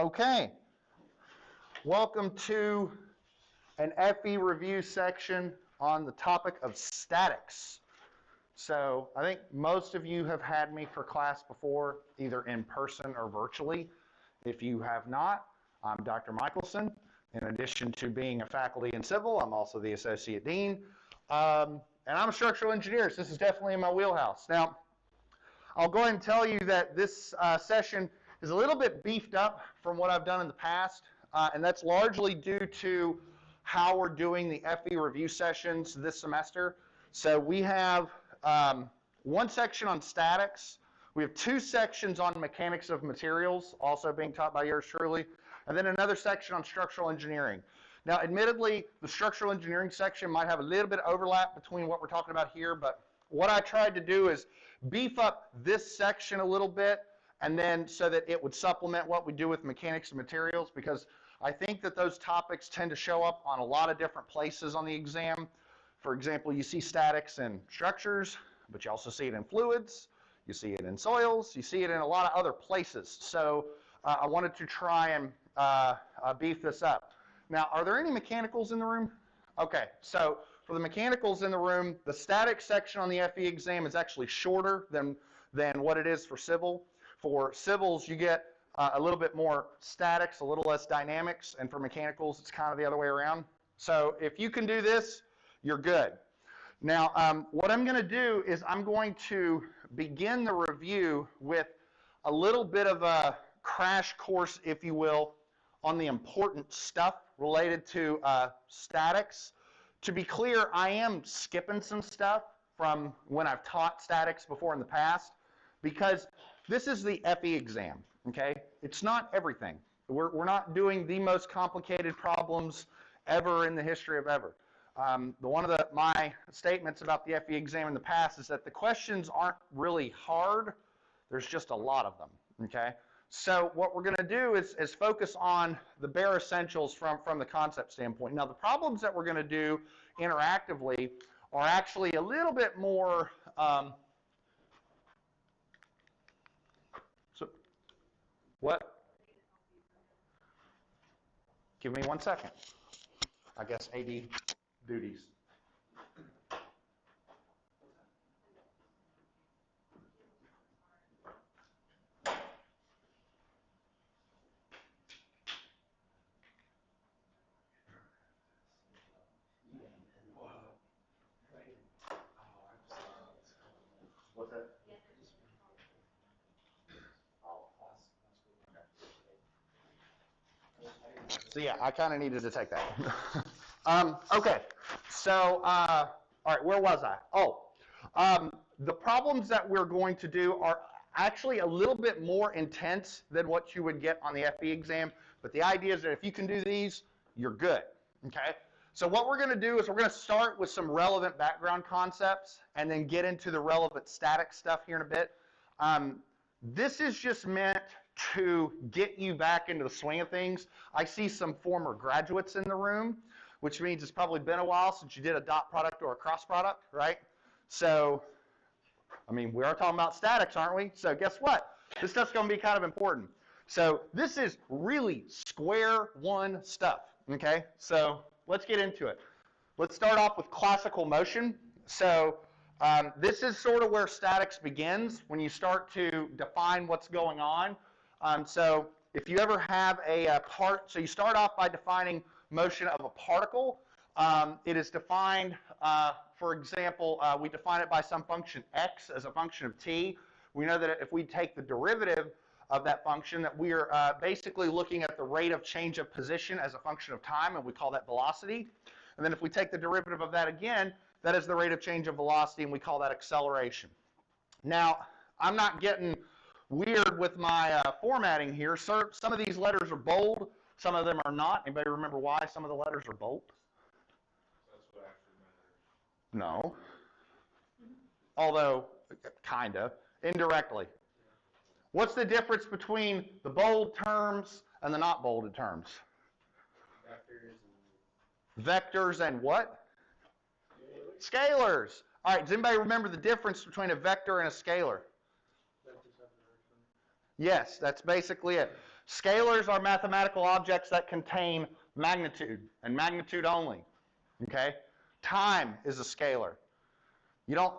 Okay, welcome to an FE review section on the topic of statics. So I think most of you have had me for class before, either in person or virtually. If you have not, I'm Dr. Michelson. In addition to being a faculty in civil, I'm also the associate dean. And I'm a structural engineer, so this is definitely in my wheelhouse. Now, I'll go ahead and tell you that this session is a little bit beefed up from what I've done in the past, and that's largely due to how we're doing the FE review sessions this semester. So we have one section on statics, we have two sections on mechanics of materials, also being taught by yours truly, and then another section on structural engineering. Now, admittedly, the structural engineering section might have a little bit of overlap between what we're talking about here, but what I tried to do is beef up this section a little bit, and then so that it would supplement what we do with mechanics of materials, because I think that those topics tend to show up on a lot of different places on the exam. For example, you see statics in structures, but you also see it in fluids, you see it in soils, you see it in a lot of other places. So I wanted to try and beef this up. Now, are there any mechanicals in the room? Okay, so for the mechanicals in the room, the statics section on the FE exam is actually shorter than what it is for civil. For civils, you get a little bit more statics, a little less dynamics, and for mechanicals, it's kind of the other way around. So if you can do this, you're good. Now, what I'm going to do is I'm going to begin the review with a little bit of a crash course, if you will, on the important stuff related to statics. To be clear, I am skipping some stuff from when I've taught statics before in the past, because this is the FE exam, okay? It's not everything. We're not doing the most complicated problems ever in the history of ever. One of my statements about the FE exam in the past is that the questions aren't really hard, there's just a lot of them, okay? So what we're going to do is focus on the bare essentials from the concept standpoint. Now, the problems that we're going to do interactively are actually a little bit more what? Give me 1 second. I guess AD duties. What's that? So yeah, I kind of needed to take that. Okay, so all right, where was I? Oh, the problems that we're going to do are actually a little bit more intense than what you would get on the FE exam, but the idea is that if you can do these, you're good, okay? So what we're going to do is we're going to start with some relevant background concepts and then get into the relevant static stuff here in a bit. This is just meant to get you back into the swing of things. I see some former graduates in the room, which means it's probably been a while since you did a dot product or a cross product, right? So, I mean, we are talking about statics, aren't we? So guess what? This stuff's going to be kind of important. So this is really square one stuff, okay? So let's get into it. Let's start off with classical motion. So this is sort of where statics begins, when you start to define what's going on. So if you ever have a part, so you start off by defining motion of a particle. It is defined, for example, we define it by some function x as a function of t. We know that if we take the derivative of that function, that we are basically looking at the rate of change of position as a function of time, and we call that velocity. And then if we take the derivative of that again, that is the rate of change of velocity, and we call that acceleration. Now, I'm not getting weird with my formatting here. Some of these letters are bold, some of them are not. Anybody remember why some of the letters are bold? That's what actually matters. No. Although, kind of, indirectly. What's the difference between the bold terms and the not bolded terms? Vectors and what? Scalars. All right, does anybody remember the difference between a vector and a scalar? Vectors have direction. Yes, that's basically it. Scalars are mathematical objects that contain magnitude, and magnitude only, okay? Time is a scalar. You don't,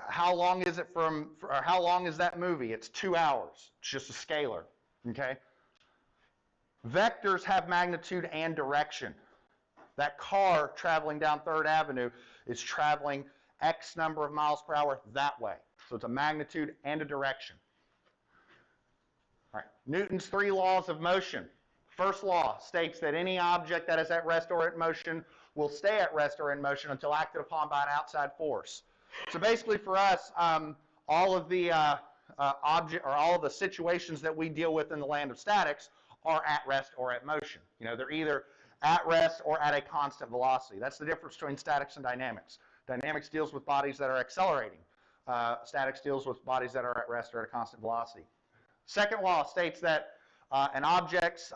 how long is it or how long is that movie? It's 2 hours. It's just a scalar, okay? Vectors have magnitude and direction. That car traveling down 3rd Avenue is traveling X number of miles per hour that way. So it's a magnitude and a direction. All right. Newton's 3 laws of motion. First law states that any object that is at rest or in motion will stay at rest or in motion until acted upon by an outside force. So basically for us, all of the all of the situations that we deal with in the land of statics are at rest or at motion. You know, they're either at rest or at a constant velocity. That's the difference between statics and dynamics. Dynamics deals with bodies that are accelerating. Statics deals with bodies that are at rest or at a constant velocity. Second law states that an object's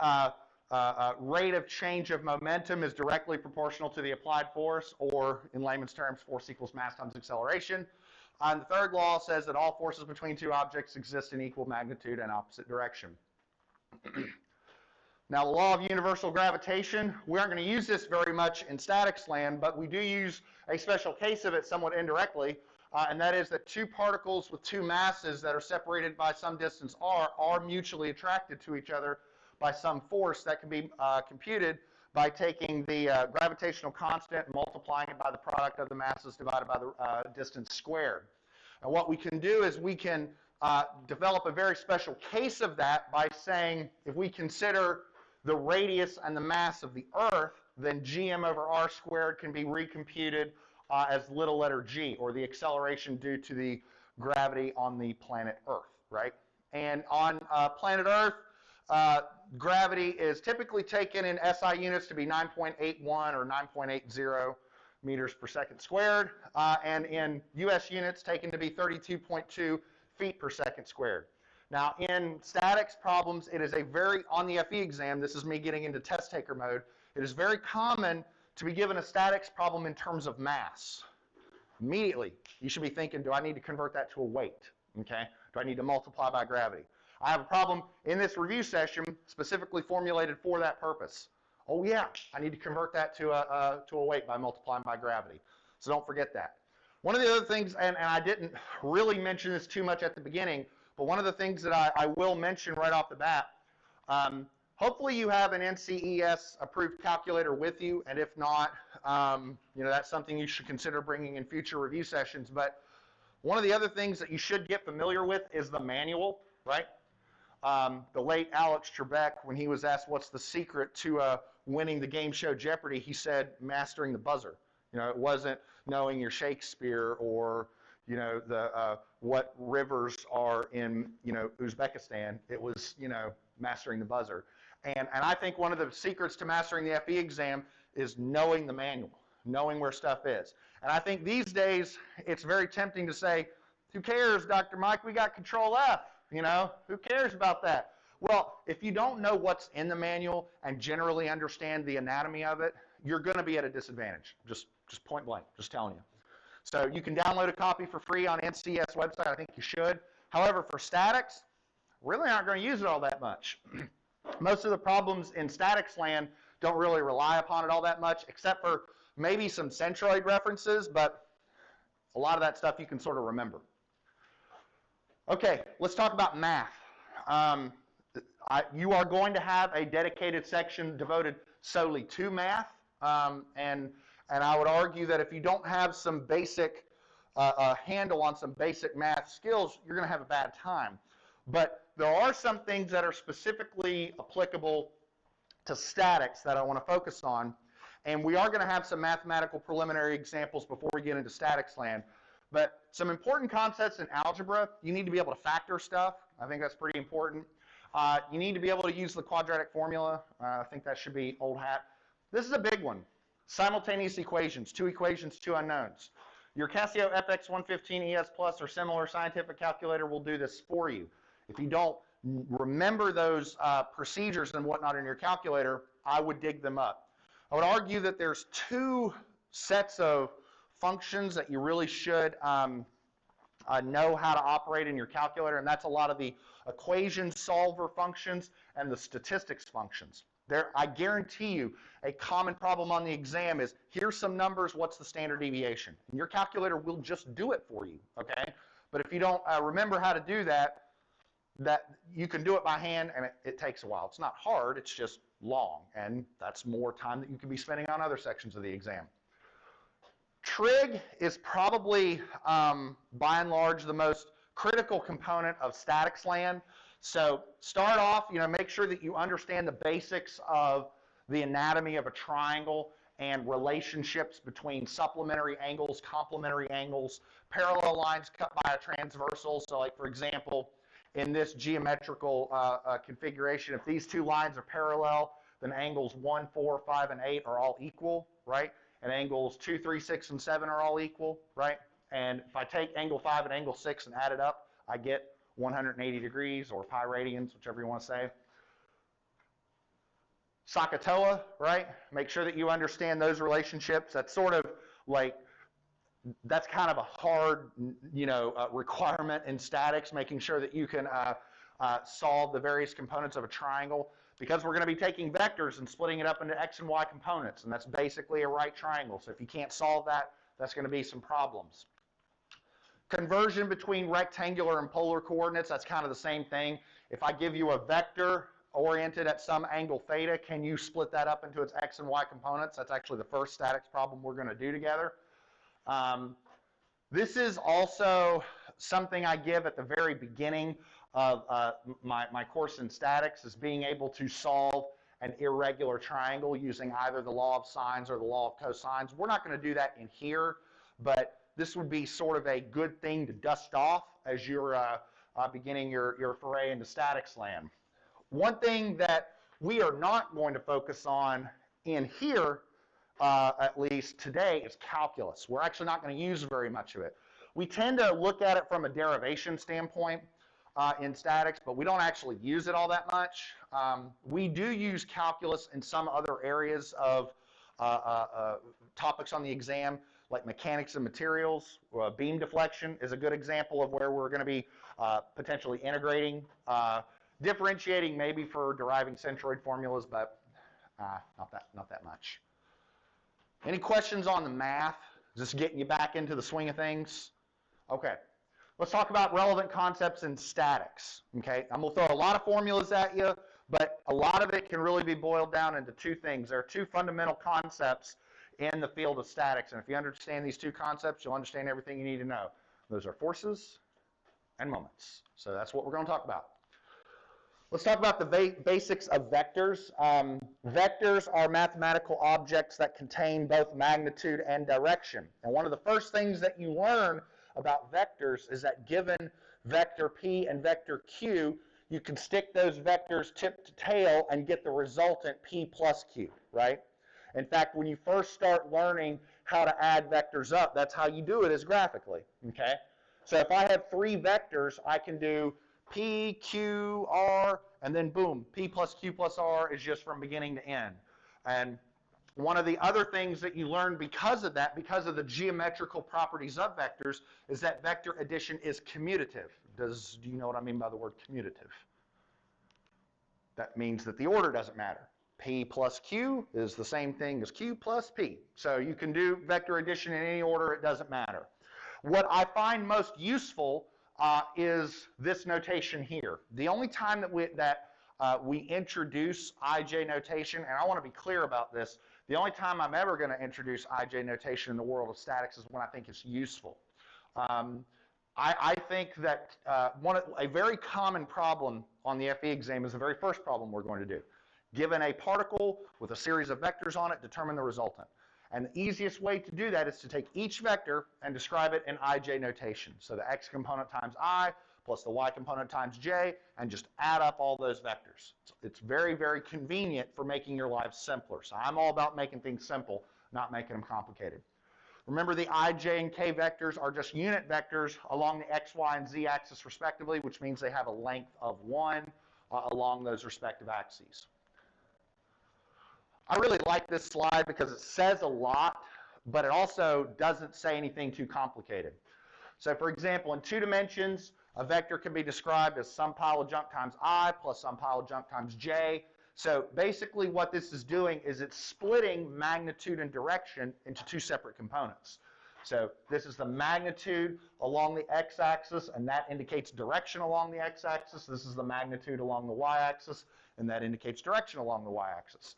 rate of change of momentum is directly proportional to the applied force, or in layman's terms, force equals mass times acceleration. And the third law says that all forces between two objects exist in equal magnitude and opposite direction. Now, the law of universal gravitation, we aren't going to use this very much in statics land, but we do use a special case of it somewhat indirectly, and that is that two particles with two masses that are separated by some distance r are mutually attracted to each other by some force that can be computed by taking the gravitational constant and multiplying it by the product of the masses divided by the distance squared. And what we can do is we can develop a very special case of that by saying if we consider the radius and the mass of the Earth, then gm over r squared can be recomputed as little letter g, or the acceleration due to the gravity on the planet Earth, right? And on planet Earth, gravity is typically taken in SI units to be 9.81 or 9.80 meters per second squared, and in US units taken to be 32.2 feet per second squared. Now, in statics problems, it is on the FE exam, this is me getting into test taker mode, it is very common to be given a statics problem in terms of mass. Immediately, you should be thinking, do I need to convert that to a weight? Okay? Do I need to multiply by gravity? I have a problem in this review session specifically formulated for that purpose. Oh yeah, I need to convert that to a weight by multiplying by gravity. So don't forget that. One of the other things, and I didn't really mention this too much at the beginning, but one of the things that I will mention right off the bat, hopefully you have an NCES approved calculator with you, and if not, that's something you should consider bringing in future review sessions. But one of the other things that you should get familiar with is the manual, right? The late Alex Trebek, when he was asked what's the secret to winning the game show Jeopardy, he said mastering the buzzer. You know, it wasn't knowing your Shakespeare or what rivers are in Uzbekistan. It was mastering the buzzer. And I think one of the secrets to mastering the FE exam is knowing the manual, knowing where stuff is. And I think these days it's very tempting to say, who cares, Dr. Mike? We got Control F. Who cares about that? Well, if you don't know what's in the manual and generally understand the anatomy of it, you're going to be at a disadvantage. Just point blank, just telling you. So you can download a copy for free on NCS website. I think you should. However, for statics, really aren't going to use it all that much. Most of the problems in statics land don't really rely upon it all that much, except for maybe some centroid references, but a lot of that stuff you can sort of remember. Okay, let's talk about math. You are going to have a dedicated section devoted solely to math, and I would argue that if you don't have some basic handle on some basic math skills, you're going to have a bad time. But there are some things that are specifically applicable to statics that I want to focus on, and we are going to have some mathematical preliminary examples before we get into statics land. But some important concepts in algebra, you need to be able to factor stuff. I think that's pretty important. You need to be able to use the quadratic formula. I think that should be old hat. This is a big one. Simultaneous equations, two equations, two unknowns. Your Casio FX115 ES Plus or similar scientific calculator will do this for you. If you don't remember those procedures and whatnot in your calculator, I would dig them up. I would argue that there's two sets of functions that you really should know how to operate in your calculator, and that's a lot of the equation solver functions and the statistics functions. I guarantee you a common problem on the exam is, here's some numbers, what's the standard deviation? And your calculator will just do it for you, okay? But if you don't remember how to do that you can do it by hand, and it takes a while. It's not hard, it's just long, and that's more time that you could be spending on other sections of the exam. Trig is probably, by and large, the most critical component of statics land. So start off, make sure that you understand the basics of the anatomy of a triangle and relationships between supplementary angles, complementary angles, parallel lines cut by a transversal. So like, for example, in this geometrical configuration, if these two lines are parallel, then angles 1, 4, 5, and 8 are all equal, right? And angles 2, 3, 6, and 7 are all equal, right? And if I take angle 5 and angle 6 and add it up, I get 180 degrees, or pi radians, whichever you want to say. SOHCAHTOA, right? Make sure that you understand those relationships. That's sort of like, that's kind of a hard, requirement in statics, making sure that you can solve the various components of a triangle, because we're going to be taking vectors and splitting it up into x and y components, and that's basically a right triangle. So if you can't solve that, that's going to be some problems. Conversion between rectangular and polar coordinates, that's kind of the same thing. If I give you a vector oriented at some angle theta, can you split that up into its x and y components? That's actually the first statics problem we're going to do together. This is also something I give at the very beginning of my course in statics, is being able to solve an irregular triangle using either the law of sines or the law of cosines. We're not going to do that in here, but this would be sort of a good thing to dust off as you're beginning your foray into statics land. One thing that we are not going to focus on in here, at least today, is calculus. We're actually not going to use very much of it. We tend to look at it from a derivation standpoint in statics, but we don't actually use it all that much. We do use calculus in some other areas of topics on the exam, like mechanics of materials. Beam deflection is a good example of where we're going to be potentially integrating, differentiating maybe for deriving centroid formulas, but not that much. Any questions on the math? Just getting you back into the swing of things? Okay. Let's talk about relevant concepts in statics. Okay, I'm going to throw a lot of formulas at you, but a lot of it can really be boiled down into two things. There are two fundamental concepts in the field of statics, and if you understand these two concepts, you'll understand everything you need to know. Those are forces and moments. So that's what we're going to talk about. Let's talk about the basics of vectors. Vectors are mathematical objects that contain both magnitude and direction. And one of the first things that you learn about vectors is that given vector P and vector Q, you can stick those vectors tip to tail and get the resultant P plus Q, right? In fact, when you first start learning how to add vectors up, that's how you do it, is graphically, okay? So if I have three vectors, I can do P, Q, R, and then boom, P plus Q plus R is just from beginning to end. And one of the other things that you learn because of that, because of the geometrical properties of vectors, is that vector addition is commutative. Do you know what I mean by the word commutative? That means that the order doesn't matter. P plus Q is the same thing as Q plus P. So you can do vector addition in any order, it doesn't matter. What I find most useful is this notation here. The only time that we introduce IJ notation, and I want to be clear about this, the only time I'm ever going to introduce IJ notation in the world of statics is when I think it's useful. I think that a very common problem on the FE exam is the very first problem we're going to do. Given a particle with a series of vectors on it, determine the resultant. And the easiest way to do that is to take each vector and describe it in IJ notation. So the x component times I plus the y component times j, and just add up all those vectors. It's very, very convenient for making your lives simpler. So I'm all about making things simple, not making them complicated. Remember, the I, j, and k vectors are just unit vectors along the x, y, and z axis respectively, which means they have a length of 1 along those respective axes. I really like this slide because it says a lot, but it also doesn't say anything too complicated. So for example, in 2 dimensions, a vector can be described as some pile of junk times I plus some pile of junk times j. So basically what this is doing is it's splitting magnitude and direction into 2 separate components. So this is the magnitude along the x-axis, and that indicates direction along the x-axis. This is the magnitude along the y-axis, and that indicates direction along the y-axis.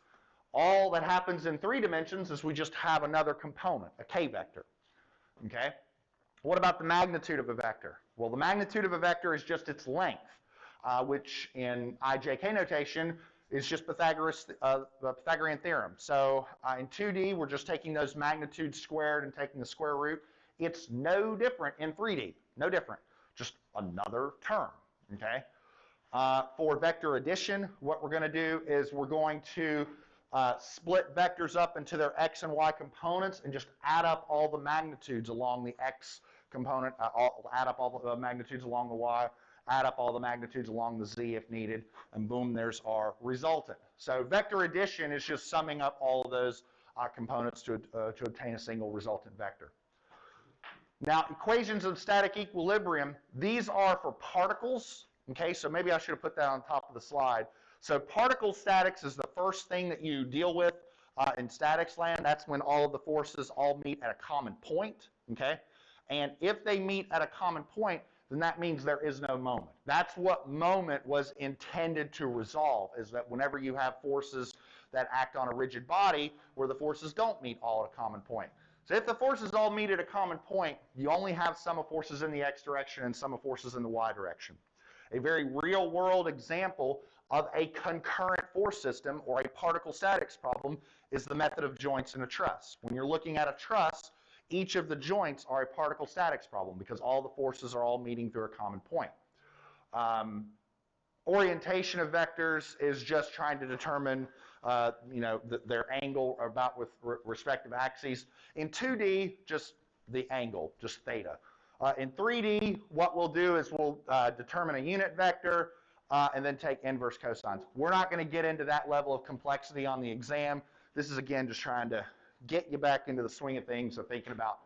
All that happens in 3 dimensions is we just have another component, a k-vector. Okay? What about the magnitude of a vector? Well, the magnitude of a vector is just its length, which in IJK notation is just the Pythagorean theorem. So in 2D, we're just taking those magnitudes squared and taking the square root. It's no different in 3D, no different, just another term, okay? For vector addition, what we're going to do is we're going to split vectors up into their x and y components and just add up all the magnitudes along the x component, add up all the magnitudes along the y, add up all the magnitudes along the z if needed, and boom, there's our resultant. So vector addition is just summing up all of those components to obtain a single resultant vector. Now, equations of static equilibrium, these are for particles, okay? So maybe I should have put that on top of the slide. So particle statics is the first thing that you deal with in statics land. That's when all of the forces all meet at a common point, okay? And if they meet at a common point, then that means there is no moment. That's what moment was intended to resolve, is that whenever you have forces that act on a rigid body where the forces don't meet all at a common point. So if the forces all meet at a common point, you only have sum of forces in the x direction and sum of forces in the y direction. A very real-world example of a concurrent force system or a particle statics problem is the method of joints in a truss. When you're looking at a truss, each of the joints are a particle statics problem because all the forces are all meeting through a common point. Orientation of vectors is just trying to determine their angle about with respective axes. In 2D, just the angle, just theta. In 3D, what we'll do is we'll determine a unit vector and then take inverse cosines. We're not going to get into that level of complexity on the exam. This is, again, just trying to get you back into the swing of things of thinking about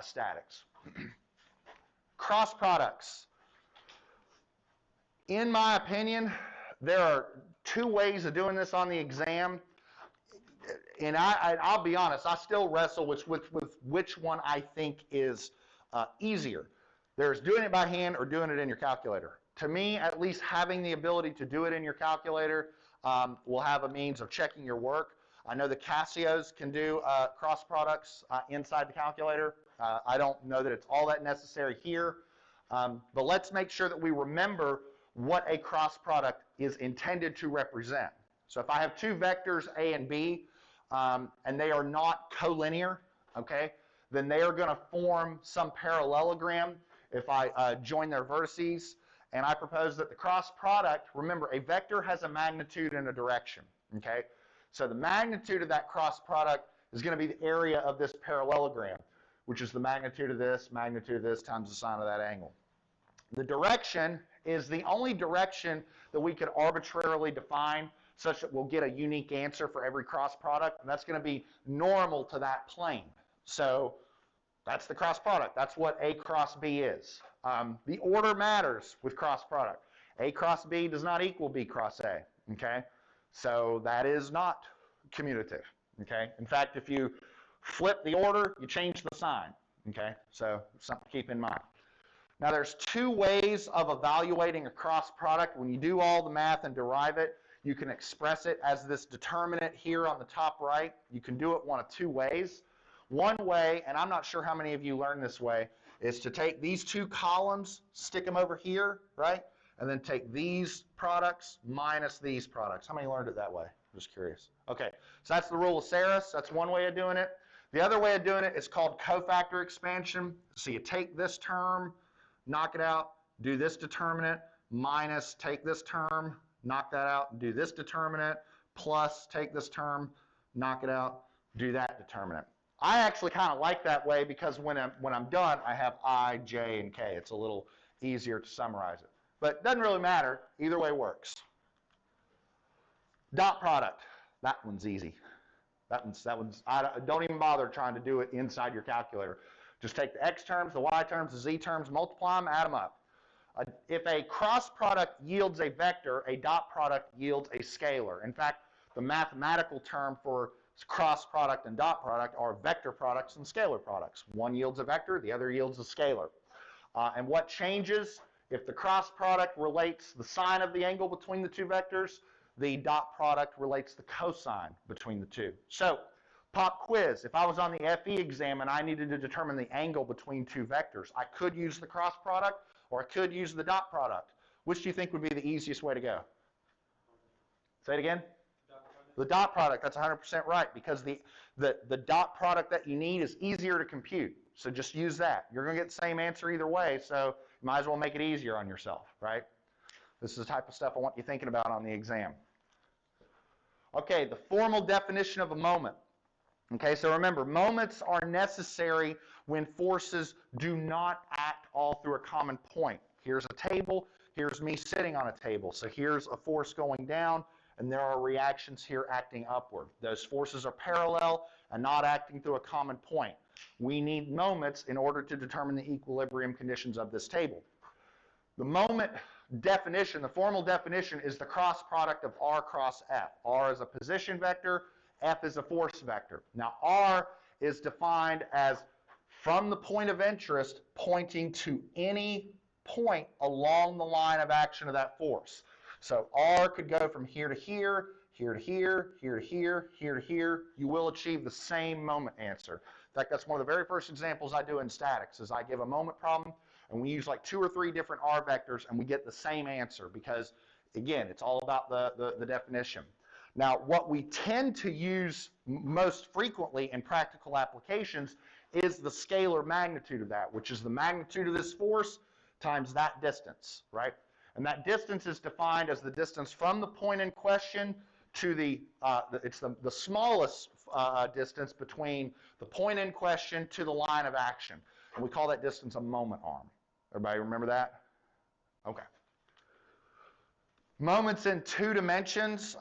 statics. Cross products. In my opinion, there are 2 ways of doing this on the exam. And I'll be honest, I still wrestle with which one I think is easier. There's doing it by hand or doing it in your calculator. To me, at least having the ability to do it in your calculator will have a means of checking your work. I know the Casios can do cross products inside the calculator. I don't know that it's all that necessary here. But let's make sure that we remember what a cross product is intended to represent. So if I have 2 vectors, A and B, and they are not collinear, okay, then they are going to form some parallelogram if I join their vertices. And I propose that the cross product, remember, a vector has a magnitude and a direction, okay? So the magnitude of that cross product is going to be the area of this parallelogram, which is the magnitude of this times the sine of that angle. The direction is the only direction that we could arbitrarily define such that we'll get a unique answer for every cross product, and that's going to be normal to that plane. So that's the cross product. That's what A cross B is. The order matters with cross product. A cross B does not equal B cross A, okay? So that is not commutative, okay? In fact, if you flip the order, you change the sign, okay? So something to keep in mind. Now there's 2 ways of evaluating a cross product. When you do all the math and derive it, you can express it as this determinant here on the top right. You can do it one of 2 ways. One way, and I'm not sure how many of you learned this way, is to take these 2 columns, stick them over here, right? And then take these products minus these products. How many learned it that way? I'm just curious. Okay, so that's the rule of Saris. That's one way of doing it. The other way of doing it is called cofactor expansion. So you take this term, knock it out, do this determinant, minus take this term, knock that out, do this determinant, plus take this term, knock it out, do that determinant. I actually kind of like that way because when I'm done, I have I, J, and K. It's a little easier to summarize it. But it doesn't really matter. Either way works. Dot product. That one's easy. That one's. Don't even bother trying to do it inside your calculator. Just take the x terms, the y terms, the z terms, multiply them, add them up. If a cross product yields a vector, a dot product yields a scalar. In fact, the mathematical term for cross product and dot product are vector products and scalar products. One yields a vector, the other yields a scalar. And what changes? If the cross product relates the sine of the angle between the two vectors, the dot product relates the cosine between the two. So, pop quiz, if I was on the FE exam and I needed to determine the angle between two vectors, I could use the cross product or I could use the dot product. Which do you think would be the easiest way to go? Say it again? The dot product, that's 100% right, because the dot product that you need is easier to compute. So just use that. You're going to get the same answer either way, so you might as well make it easier on yourself, right? This is the type of stuff I want you thinking about on the exam. Okay, the formal definition of a moment. Okay, so remember, moments are necessary when forces do not act all through a common point. Here's a table, here's me sitting on a table. So here's a force going down, and there are reactions here acting upward. Those forces are parallel and not acting through a common point. We need moments in order to determine the equilibrium conditions of this table. The moment definition, the formal definition, is the cross product of r cross f. R is a position vector, f is a force vector. Now r is defined as from the point of interest pointing to any point along the line of action of that force. So r could go from here to here, here to here, here to here, here to here. You will achieve the same moment answer. In fact, that's one of the very first examples I do in statics, is I give a moment problem, and we use like 2 or 3 different r vectors, and we get the same answer because, again, it's all about the definition. Now, what we tend to use most frequently in practical applications is the scalar magnitude of that, which is the magnitude of this force times that distance, right? And that distance is defined as the distance from the point in question to it's the smallest distance between the point in question to the line of action. And we call that distance a moment arm. Everybody remember that? Okay. Moments in 2 dimensions.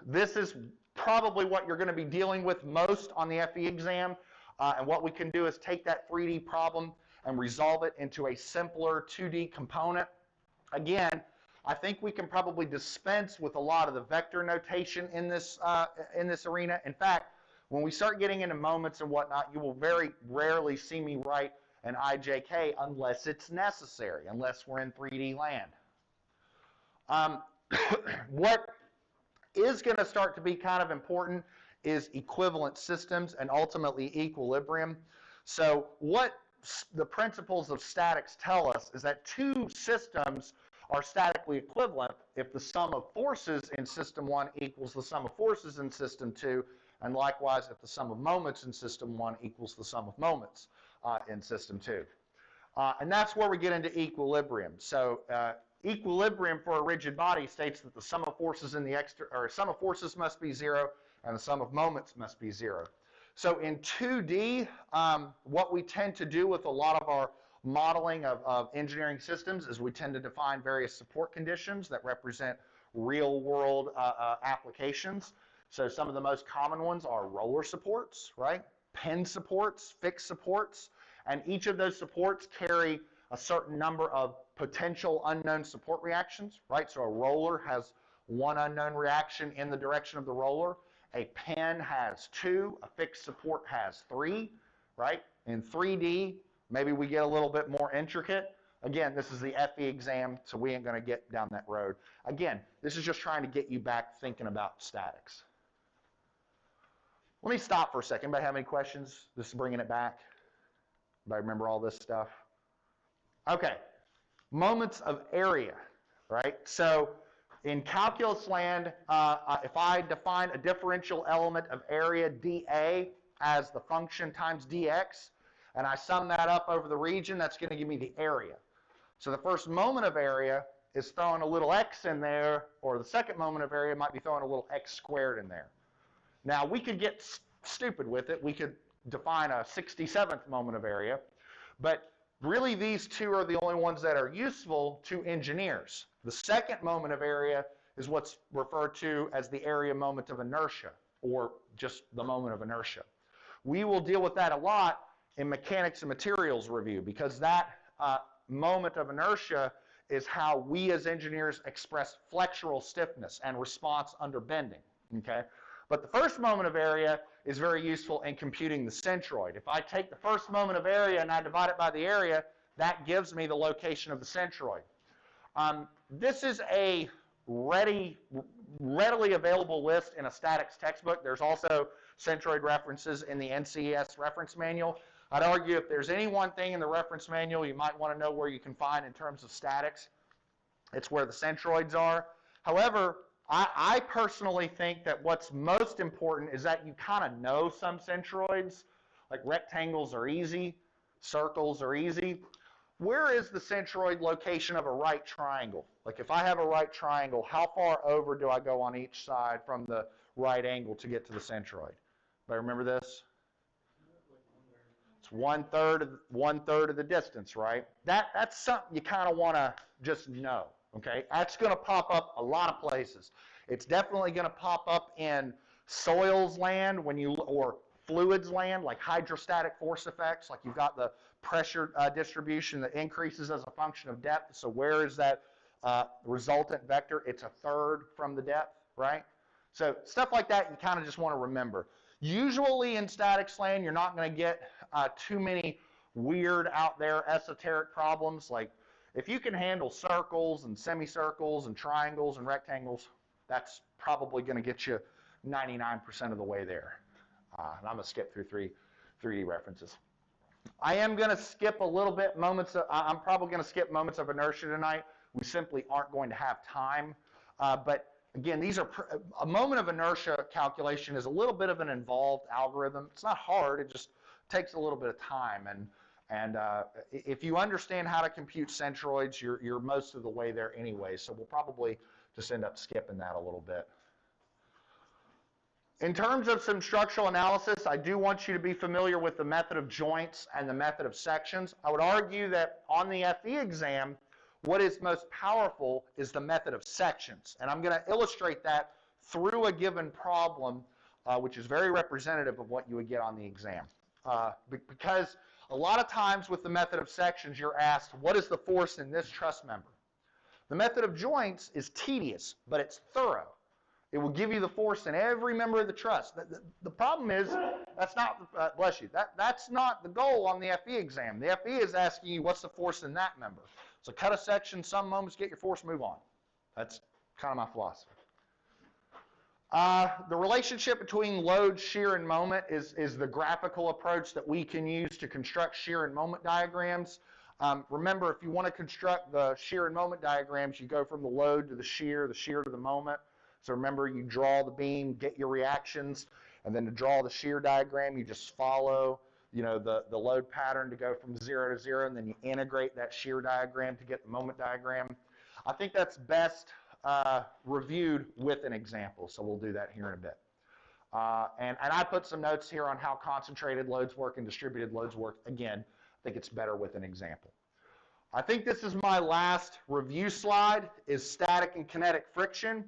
This is probably what you're going to be dealing with most on the FE exam. And what we can do is take that 3D problem and resolve it into a simpler 2D component. Again, I think we can probably dispense with a lot of the vector notation in this arena. In fact, when we start getting into moments and whatnot, you will very rarely see me write an IJK unless it's necessary, unless we're in 3D land. What is going to start to be kind of important is equivalent systems and ultimately equilibrium. So what the principles of statics tell us is that 2 systems are statically equivalent if the sum of forces in system 1 equals the sum of forces in system 2, and likewise if the sum of moments in system 1 equals the sum of moments in system 2. And that's where we get into equilibrium. So equilibrium for a rigid body states that the sum of forces in the sum of forces must be 0 and the sum of moments must be 0. So in 2D, what we tend to do with a lot of our modeling of engineering systems is we tend to define various support conditions that represent real-world applications. So some of the most common ones are roller supports, right? Pin supports, fixed supports, and each of those supports carry a certain number of potential unknown support reactions, right? So a roller has 1 unknown reaction in the direction of the roller. A pin has 2, a fixed support has 3, right? In 3D, maybe we get a little bit more intricate. Again, this is the FE exam, so we ain't going to get down that road. Again, this is just trying to get you back thinking about statics. Let me stop for a second. Anybody have any questions? This is bringing it back. Anybody remember all this stuff? Okay, moments of area, right? So in calculus land, if I define a differential element of area dA as the function times dx, and I sum that up over the region, that's going to give me the area. So the first moment of area is throwing a little x in there, or the second moment of area might be throwing a little x squared in there. Now, we could get stupid with it. We could define a 67th moment of area, but really these 2 are the only ones that are useful to engineers. The second moment of area is what's referred to as the area moment of inertia, or just the moment of inertia. We will deal with that a lot in mechanics and materials review, because that moment of inertia is how we as engineers express flexural stiffness and response under bending, okay? But the first moment of area is very useful in computing the centroid. If I take the first moment of area and I divide it by the area, that gives me the location of the centroid. This is a readily available list in a statics textbook. There's also centroid references in the NCES reference manual. I'd argue if there's any one thing in the reference manual you might want to know where you can find in terms of statics, it's where the centroids are. However, I personally think that what's most important is that you kind of know some centroids. Like rectangles are easy, circles are easy. Where is the centroid location of a right triangle? Like if I have a right triangle, how far over do I go on each side from the right angle to get to the centroid? Everybody remember this? It's one third of the distance, right? That's something you kind of want to just know, okay? That's going to pop up a lot of places. It's definitely going to pop up in soils land or fluids land, like hydrostatic force effects, like you've got the pressure distribution that increases as a function of depth. So where is that resultant vector? It's a third from the depth, right? So stuff like that you kind of just want to remember. Usually in statics land, you're not going to get too many weird out there esoteric problems. Like if you can handle circles and semicircles and triangles and rectangles, that's probably going to get you 99% of the way there. And I'm going to skip through 3D references. I am going to skip a little bit I'm probably going to skip moments of inertia tonight. We simply aren't going to have time. But again, these are a moment of inertia calculation is a little bit of an involved algorithm. It's not hard. It just takes a little bit of time. And if you understand how to compute centroids, you're most of the way there anyway. So we'll probably just end up skipping that a little bit. In terms of some structural analysis, I do want you to be familiar with the method of joints and the method of sections. I would argue that on the FE exam, what is most powerful is the method of sections. And I'm going to illustrate that through a given problem, which is very representative of what you would get on the exam. Because a lot of times with the method of sections, you're asked, what is the force in this truss member? The method of joints is tedious, but it's thorough. It will give you the force in every member of the truss. The problem is, that's not, bless you, that's not the goal on the FE exam. The FE is asking you, what's the force in that member? So cut a section, some moments, get your force, move on. That's kind of my philosophy. The relationship between load, shear, and moment is the graphical approach that we can use to construct shear and moment diagrams. Remember, if you want to construct the shear and moment diagrams, you go from the load to the shear to the moment. So remember, you draw the beam, get your reactions, and then to draw the shear diagram, you just follow, the load pattern to go from 0 to 0, and then you integrate that shear diagram to get the moment diagram. I think that's best reviewed with an example, so we'll do that here in a bit. And I put some notes here on how concentrated loads work and distributed loads work. Again, I think it's better with an example. I think this is my last review slide, is static and kinetic friction.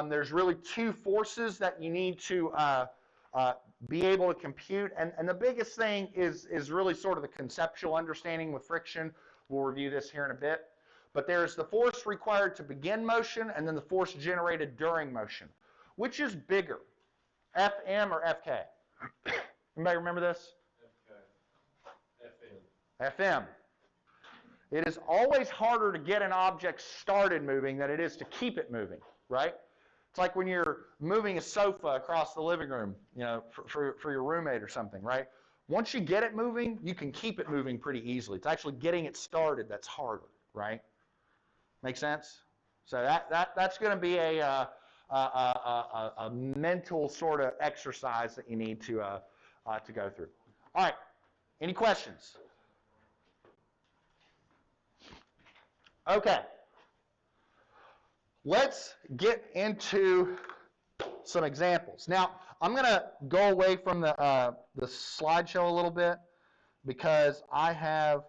There's really two forces that you need to be able to compute, and the biggest thing is really sort of the conceptual understanding with friction. We'll review this here in a bit. But there's the force required to begin motion, and then the force generated during motion. Which is bigger, Fm or Fk? Anybody remember this? Fm. Fm. It is always harder to get an object started moving than it is to keep it moving, right? It's like when you're moving a sofa across the living room, for your roommate or something, right? Once you get it moving, you can keep it moving pretty easily. It's actually getting it started that's harder, right? Make sense? So that's going to be a mental sort of exercise that you need to go through. All right. Any questions? Okay. Let's get into some examples. Now, I'm going to go away from the slideshow a little bit because I have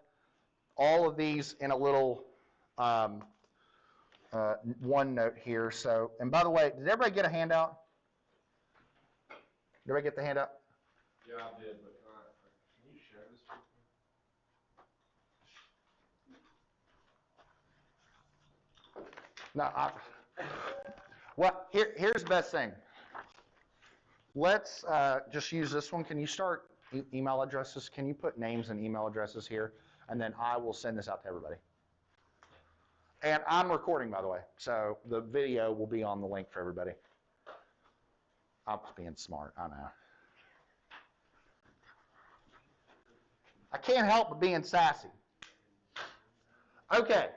all of these in a little OneNote here. So, and by the way, did everybody get a handout? Did everybody get the handout? Yeah, I did, but can you share this No, well, here's the best thing. Let's just use this one. Can you start email addresses? Can you put names and email addresses here? And then I will send this out to everybody. And I'm recording, by the way, so the video will be on the link for everybody. I'm being smart, I know. I can't help but being sassy. Okay.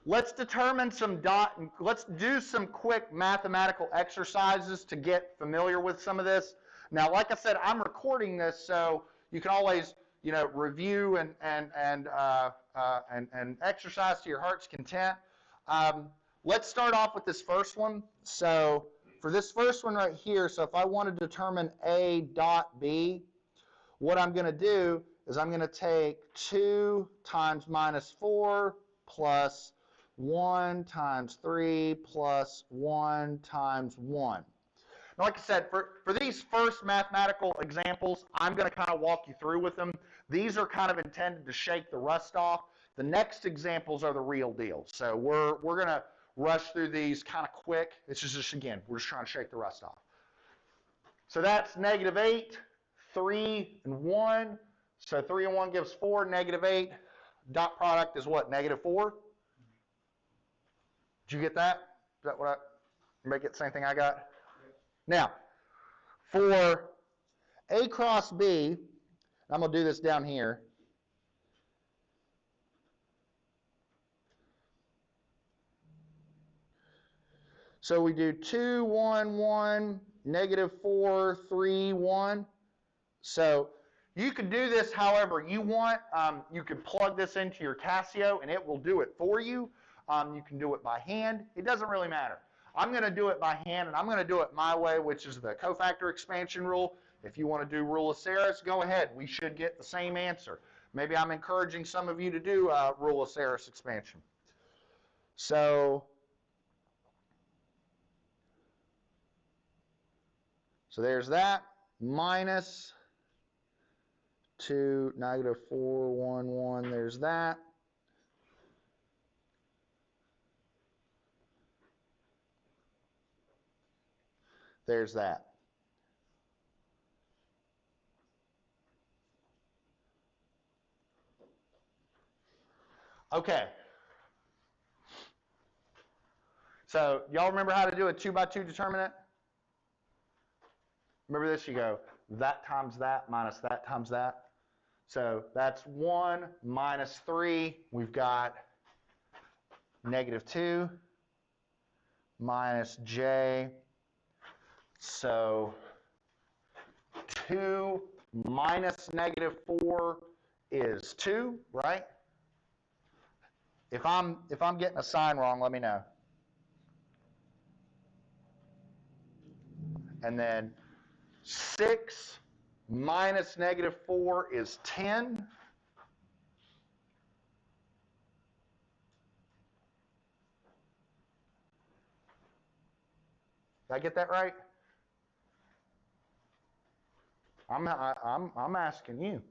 Let's determine let's do some quick mathematical exercises to get familiar with some of this. Now, like I said, I'm recording this, so you can always, review and exercise to your heart's content. Let's start off with this first one. So for this first one right here, so if I want to determine A dot B, what I'm going to do is I'm going to take 2 times minus 4 plus 1 times 3 plus 1 times 1. Now, like I said, for these first mathematical examples, I'm going to kind of walk you through with them. These are kind of intended to shake the rust off. The next examples are the real deal. So we're going to rush through these kind of quick. This is just, again, we're just trying to shake the rust off. So that's -8, 3, and 1. So 3 and 1 gives 4, -8. Dot product is what, -4? Did you get that? Is that what everybody get the same thing I got? Now, for A cross B, I'm going to do this down here. So we do 2, 1, 1, -4, 3, 1. So you can do this however you want. You can plug this into your Casio and it will do it for you. You can do it by hand. It doesn't really matter. I'm going to do it by hand, and I'm going to do it my way, which is the cofactor expansion rule. If you want to do rule of Saris, go ahead. We should get the same answer. Maybe I'm encouraging some of you to do rule of Saris expansion. So there's that. Minus 2, -4, 1, 1. There's that. There's that. Okay. So y'all remember how to do a 2x2 determinant? Remember this? You go that times that minus that times that. So that's 1 minus 3. We've got -2 minus j. So 2 minus -4 is 2, right? If I'm getting a sign wrong, let me know. And then 6 minus -4 is 10. Did I get that right? I'm asking you.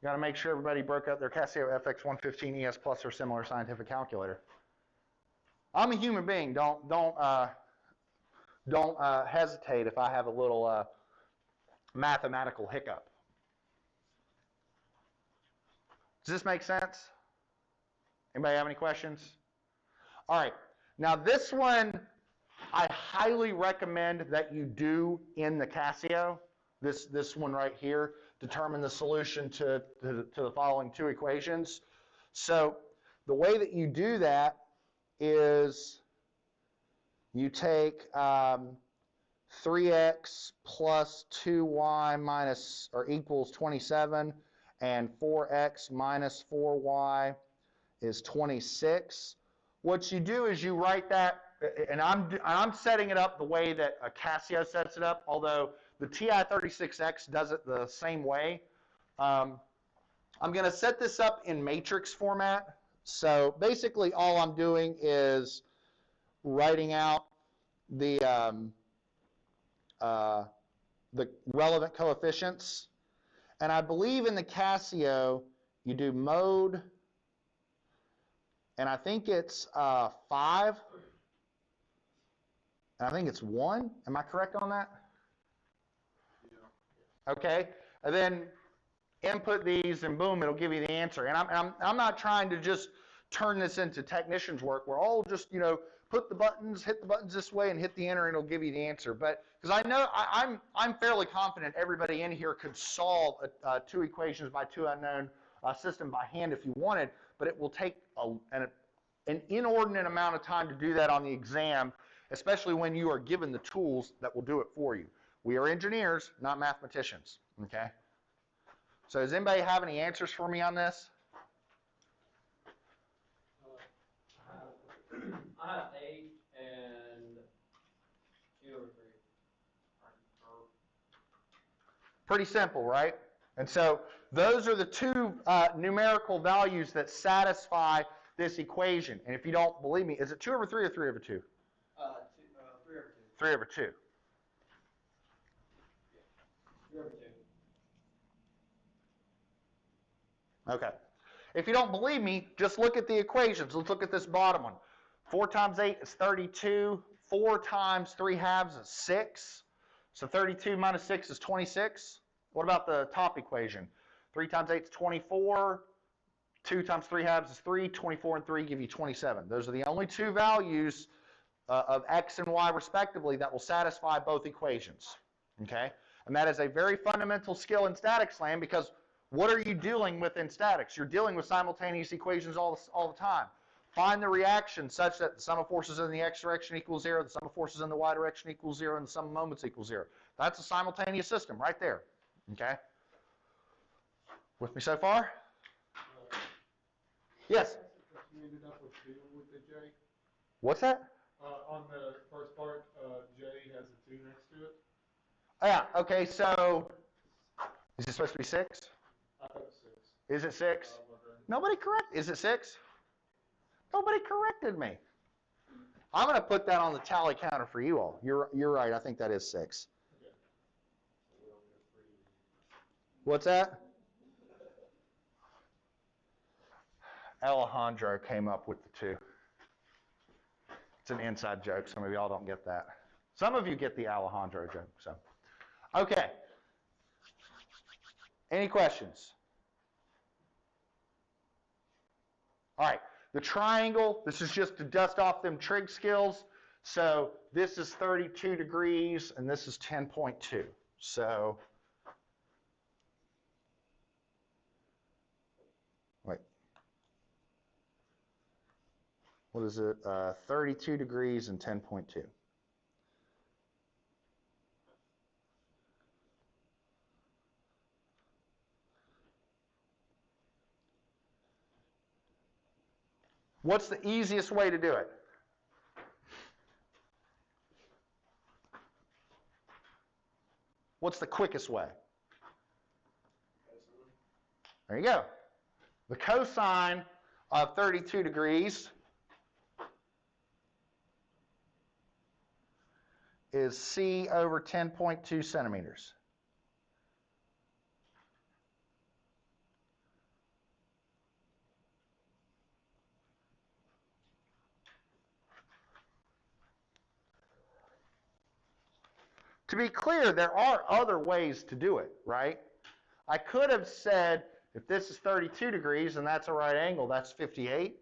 Got to make sure everybody broke out their Casio FX 115 ES Plus or similar scientific calculator. I'm a human being. Don't hesitate if I have a little mathematical hiccup. Does this make sense? Anybody have any questions? All right. Now this one, I highly recommend that you do in the Casio. This one right here. Determine the solution to the following 2 equations. So the way that you do that is you take 3x plus 2y minus or equals 27, and 4x minus 4y is 26. What you do is you write that, and I'm setting it up the way that a Casio sets it up, although the TI-36X does it the same way. I'm going to set this up in matrix format. So basically all I'm doing is writing out the relevant coefficients. And I believe in the Casio, you do mode and I think it's 5, and I think it's 1. Am I correct on that? Yeah. Okay, and then input these, and boom, it'll give you the answer. And I'm not trying to just turn this into technician's work where all just, you know, put the buttons, hit the buttons this way, and hit the enter, and it'll give you the answer. But because I know I'm fairly confident everybody in here could solve a 2 equations by 2 unknown system by hand if you wanted, but it will take an inordinate amount of time to do that on the exam, especially when you are given the tools that will do it for you. We are engineers, not mathematicians, okay? So does anybody have any answers for me on this? I have 8 and 2/3. Pretty simple, right? And so those are the 2 numerical values that satisfy this equation. And if you don't believe me, is it 2/3 or 3/2? 3/2. 3/2. Yeah. 3/2. Okay. If you don't believe me, just look at the equations. Let's look at this bottom one. 4 times 8 is 32. 4 times 3/2 is 6. So 32 minus 6 is 26. What about the top equation? 3 times 8 is 24. 2 times 3/2 is 3. 24 and 3 give you 27. Those are the only 2 values of x and y respectively that will satisfy both equations. Okay? And that is a very fundamental skill in statics land, because what are you dealing with in statics? You're dealing with simultaneous equations all the time. Find the reaction such that the sum of forces in the x direction equals 0, the sum of forces in the y direction equals 0, and the sum of moments equals 0. That's a simultaneous system right there. Okay? With me so far? Yes? You ended up with 2 with the J. What's that? On the first part, J has a 2 next to it. Oh, yeah, okay, so is it supposed to be 6? I thought 6. Is it 6? Nobody correct. Is it 6? Nobody corrected me. I'm going to put that on the tally counter for you all. You're right. I think that is 6. Okay. What's that? Alejandro came up with the 2. It's an inside joke. Some of y'all don't get that. Some of you get the Alejandro joke. So, okay. Any questions? All right. The triangle, this is just to dust off them trig skills. So this is 32 degrees, and this is 10.2. So, wait. What is it? 32 degrees and 10.2. What's the easiest way to do it? What's the quickest way? There you go. The cosine of 32 degrees is c over 10.2 centimeters. To be clear, there are other ways to do it, right? I could have said, if this is 32 degrees and that's a right angle, that's 58.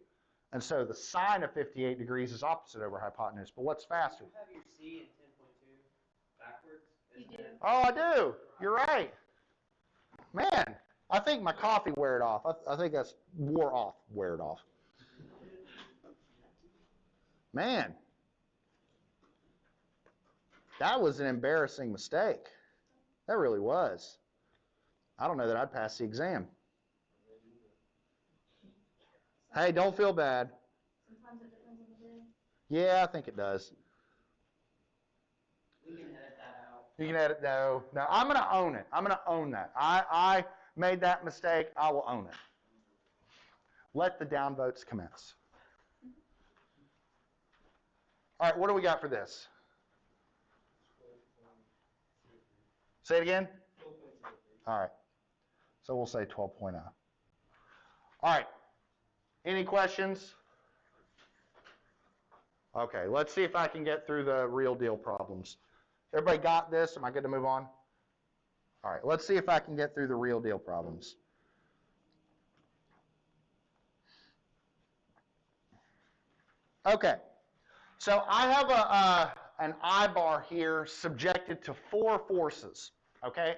And so the sine of 58 degrees is opposite over hypotenuse. But what's faster? You have your C in 10.2 backwards? You do. Oh, I do. You're right. Man, I think my coffee wore it off. I think that's wore it off. Man. That was an embarrassing mistake. That really was. I don't know that I'd pass the exam. Hey, don't feel bad. Sometimes it depends on the day. Yeah, I think it does. We can edit that out. You can edit, no, I'm going to own it. I'm going to own that. I made that mistake. I will own it. Let the downvotes commence. All right, what do we got for this? Say it again? All right. So we'll say 12.0. All right. Any questions? Okay, let's see if I can get through the real deal problems. Everybody got this? Am I good to move on? All right, let's see if I can get through the real deal problems. Okay, so I have an I-bar here subjected to 4 forces, okay?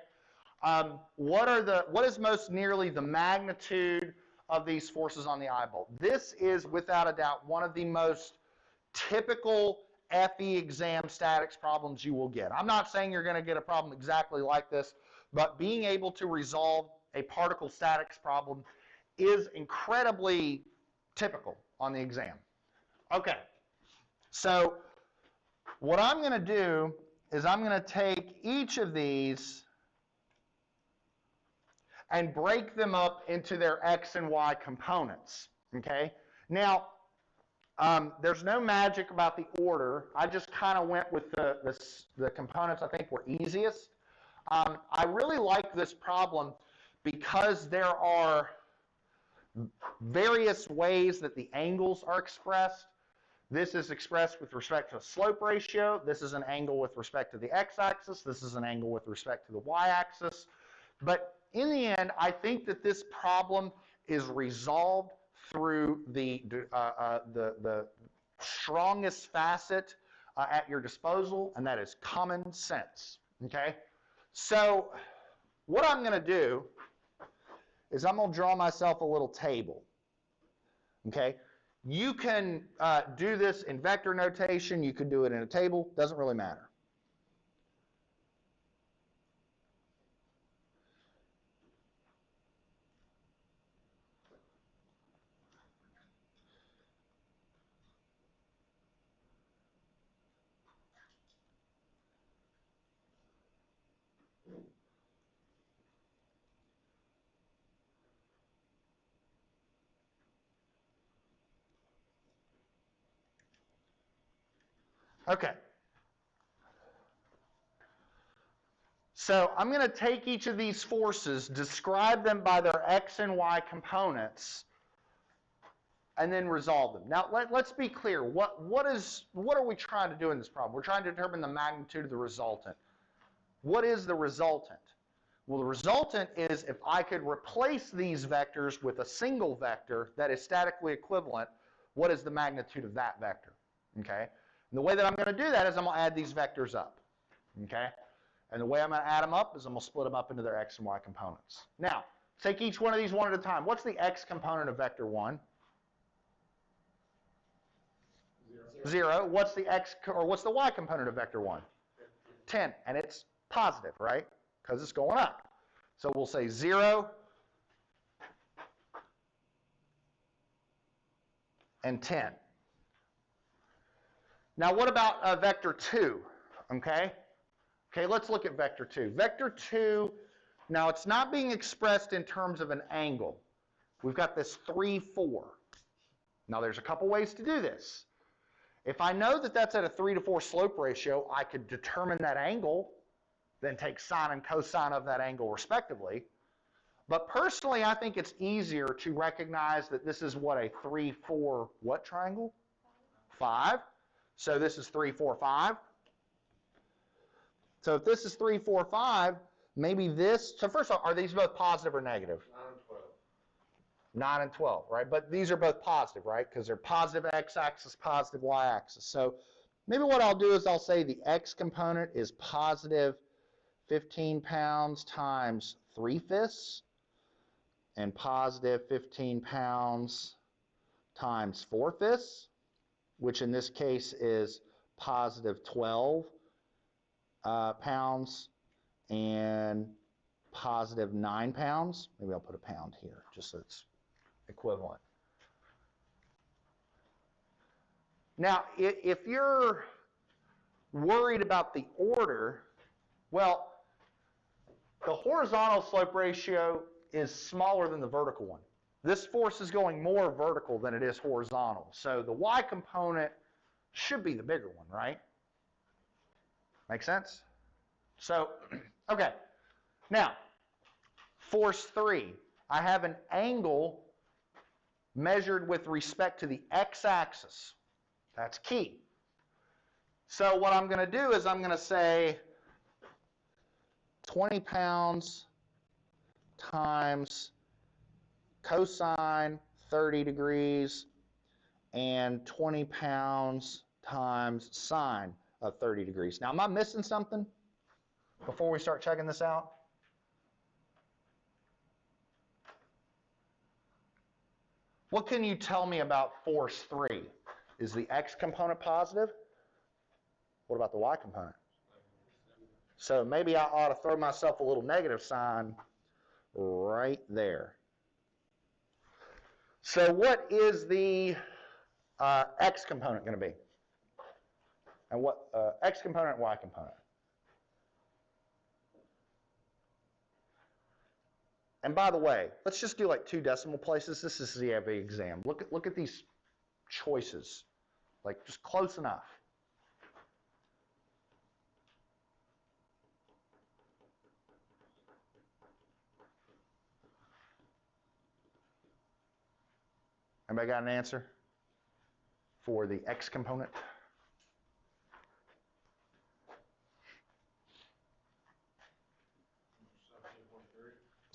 What is most nearly the magnitude of these forces on the eyeball? This is, without a doubt, one of the most typical FE exam statics problems you will get. I'm not saying you're going to get a problem exactly like this, but being able to resolve a particle statics problem is incredibly typical on the exam. Okay, so what I'm going to do is I'm going to take each of these and break them up into their x and y components, okay? Now, there's no magic about the order. I just kind of went with the components I think were easiest. I really like this problem because there are various ways that the angles are expressed. This is expressed with respect to a slope ratio. This is an angle with respect to the x-axis. This is an angle with respect to the y-axis. But in the end, I think that this problem is resolved through the strongest facet at your disposal, and that is common sense. Okay? So what I'm going to do is I'm going to draw myself a little table. Okay? You can do this in vector notation. You could do it in a table. Doesn't really matter. Okay. So I'm going to take each of these forces, describe them by their x and y components, and then resolve them. Now, let's be clear. What are we trying to do in this problem? We're trying to determine the magnitude of the resultant. What is the resultant? Well, the resultant is if I could replace these vectors with a single vector that is statically equivalent, what is the magnitude of that vector? Okay? And the way that I'm going to do that is I'm going to add these vectors up. Okay? And the way I'm going to add them up is I'm going to split them up into their x and y components. Now, take each one of these one at a time. What's the x component of vector 1? 0. What's the y component of vector 1? 10. And it's positive, right? Because it's going up. So we'll say 0 and 10. Now what about vector 2? Okay, let's look at vector 2. Vector 2, now it's not being expressed in terms of an angle. We've got this 3, 4. Now there's a couple ways to do this. If I know that that's at a 3 to 4 slope ratio, I could determine that angle, then take sine and cosine of that angle respectively. But personally, I think it's easier to recognize that this is what a 3, 4, what triangle? 5. So this is 3, 4, 5. So if this is 3, 4, 5, maybe this, so first of all, are these both positive or negative? 9 and 12. 9 and 12, right? But these are both positive, right? Because they're positive x-axis, positive y-axis. So maybe what I'll do is I'll say the x component is positive 15 pounds times 3/5 and positive 15 pounds times 4/5, which in this case is positive 12 pounds and positive 9 pounds. Maybe I'll put a pound here just so it's equivalent. Now, if you're worried about the order, well, the horizontal slope ratio is smaller than the vertical one. This force is going more vertical than it is horizontal. So the y component should be the bigger one, right? Make sense? So, okay. Now, force 3. I have an angle measured with respect to the x-axis. That's key. So what I'm going to do is I'm going to say 20 pounds times cosine 30 degrees and 20 pounds times sine of 30 degrees. Now, am I missing something before we start checking this out? What can you tell me about force 3? Is the x component positive? What about the y component? So maybe I ought to throw myself a little negative sign right there. So what is the x component going to be? And what x component and y component? And by the way, let's just do like 2 decimal places. This is the FA exam. Look at these choices, like just close enough. Anybody got an answer for the x component?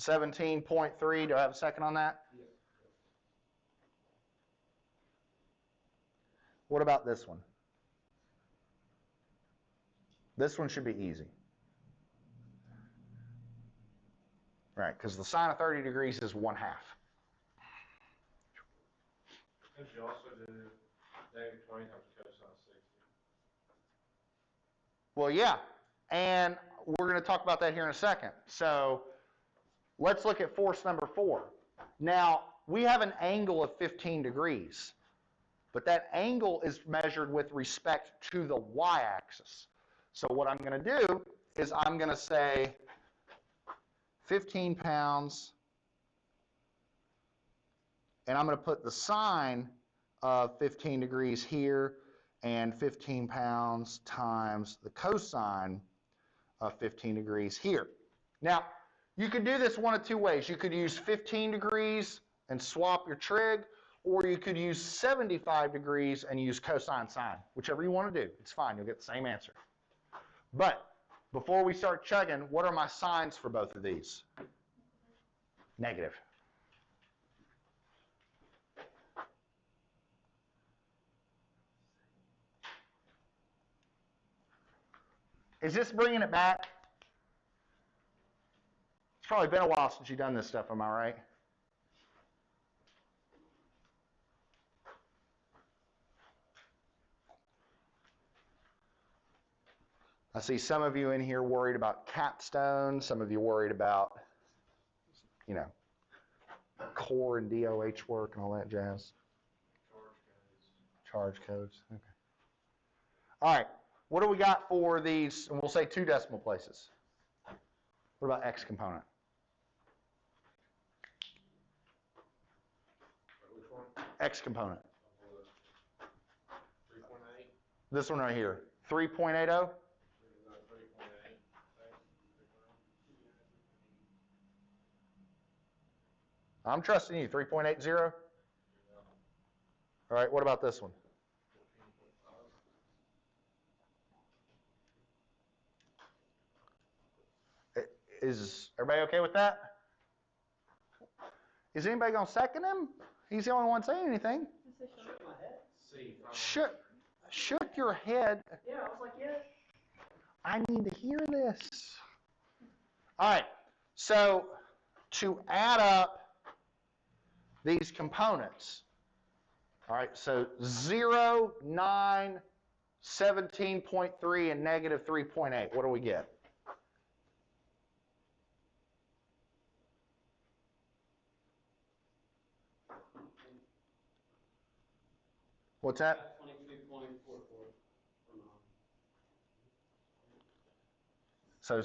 17.3. Do I have a second on that? Yes. What about this one? This one should be easy. Right, because the sine of 30 degrees is 1/2. Could you also do negative 20 times cosine 60? Well, yeah, and we're going to talk about that here in a second. So let's look at force number 4. Now, we have an angle of 15 degrees, but that angle is measured with respect to the y-axis. So what I'm going to do is I'm going to say 15 pounds, and I'm going to put the sine of 15 degrees here, and 15 pounds times the cosine of 15 degrees here. Now, you could do this one of 2 ways. You could use 15 degrees and swap your trig, or you could use 75 degrees and use cosine sine. Whichever you want to do, it's fine. You'll get the same answer. But before we start chugging, what are my signs for both of these? Negative. Is this bringing it back? It's probably been a while since you've done this stuff, am I right? I see some of you in here worried about capstone, some of you worried about, you know, core and DOH work and all that jazz. Charge codes. Okay. All right. What do we got for these? And we'll say 2 decimal places. What about x component? Which one? X component. 3.8? This one right here. 3.80? 3.8. I'm trusting you. 3.80? All right. What about this one? Is everybody okay with that? Is anybody going to second him? He's the only one saying anything. C. Shook your head. Yeah, I was like, yeah. I need to hear this. All right. So to add up these components, all right, so 0, 9, 17.3, and negative 3.8. What do we get? What's that? 22.44. So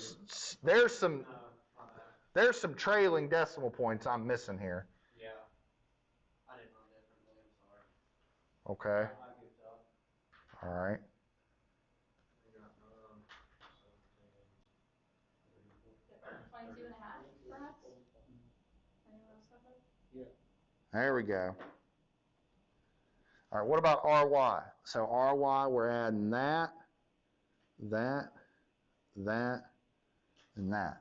there's some trailing decimal points I'm missing here. Yeah. I didn't run differently, I'm sorry. Okay. I goofed up. All right. We got 22 and a half, perhaps? Anyone else have that? There we go. All right, what about RY? So RY, we're adding that that, that, and that.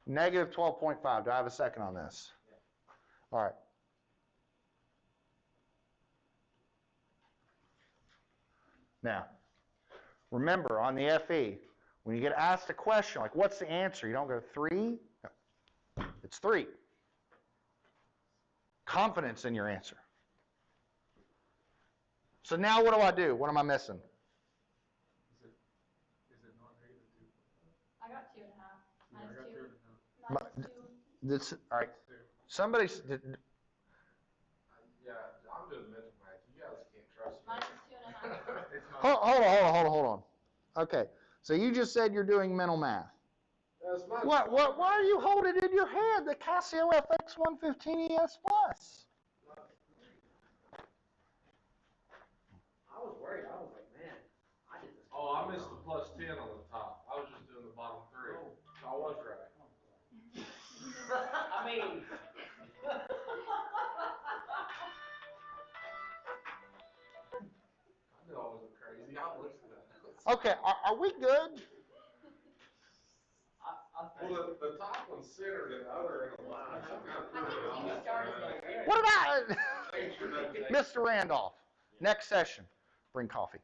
Negative 12.5. Negative 12.5. Do I have a second on this? Yeah. All right. Now, remember on the FE, when you get asked a question like, what's the answer? You don't go 3. No. It's 3. Confidence in your answer. So now what do I do? What am I missing? Is it not negative 2.5? I got 2.5. Yeah, I got 2. 2.5. Minus 2. This, all right. Two. Somebody, Yeah, I'm doing mental math. You guys can't trust me. Minus 2.5. It's not- hold on. Okay, so you just said you're doing mental math. That's my Why are you holding in your hand the Casio FX 115 ES Plus? I was worried. I was like, man, I did this. Oh, I missed the plus 10 on the top. I was just doing the bottom 3. So I was right. I mean. I knew I wasn't crazy. I looked at that. Okay, are we good? Well, the top one's centered and the other in a line. So I'm kind of You started there. What about Thanks for noting. Mr. Randolph? Next session, bring coffee.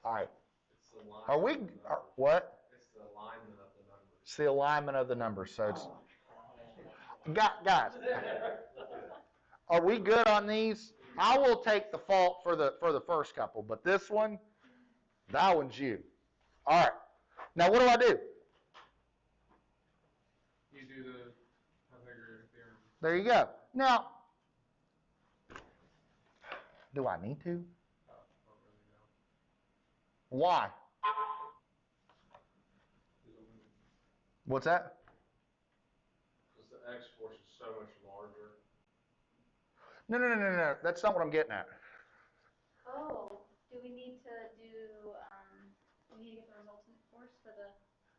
All right. It's the line Are we? of the numbers. What? It's the alignment of the numbers. It's the alignment of the numbers. So it's guys. Are we good on these? I will take the fault for the first couple, but this one, that one's you. All right. Now what do I do? You do the Pythagorean theorem. There you go. Now, do I need to? Don't really know. Why? What's that? Because the X force is so much larger. No. That's not what I'm getting at. Oh, do we need to we need to get the resultant force for the...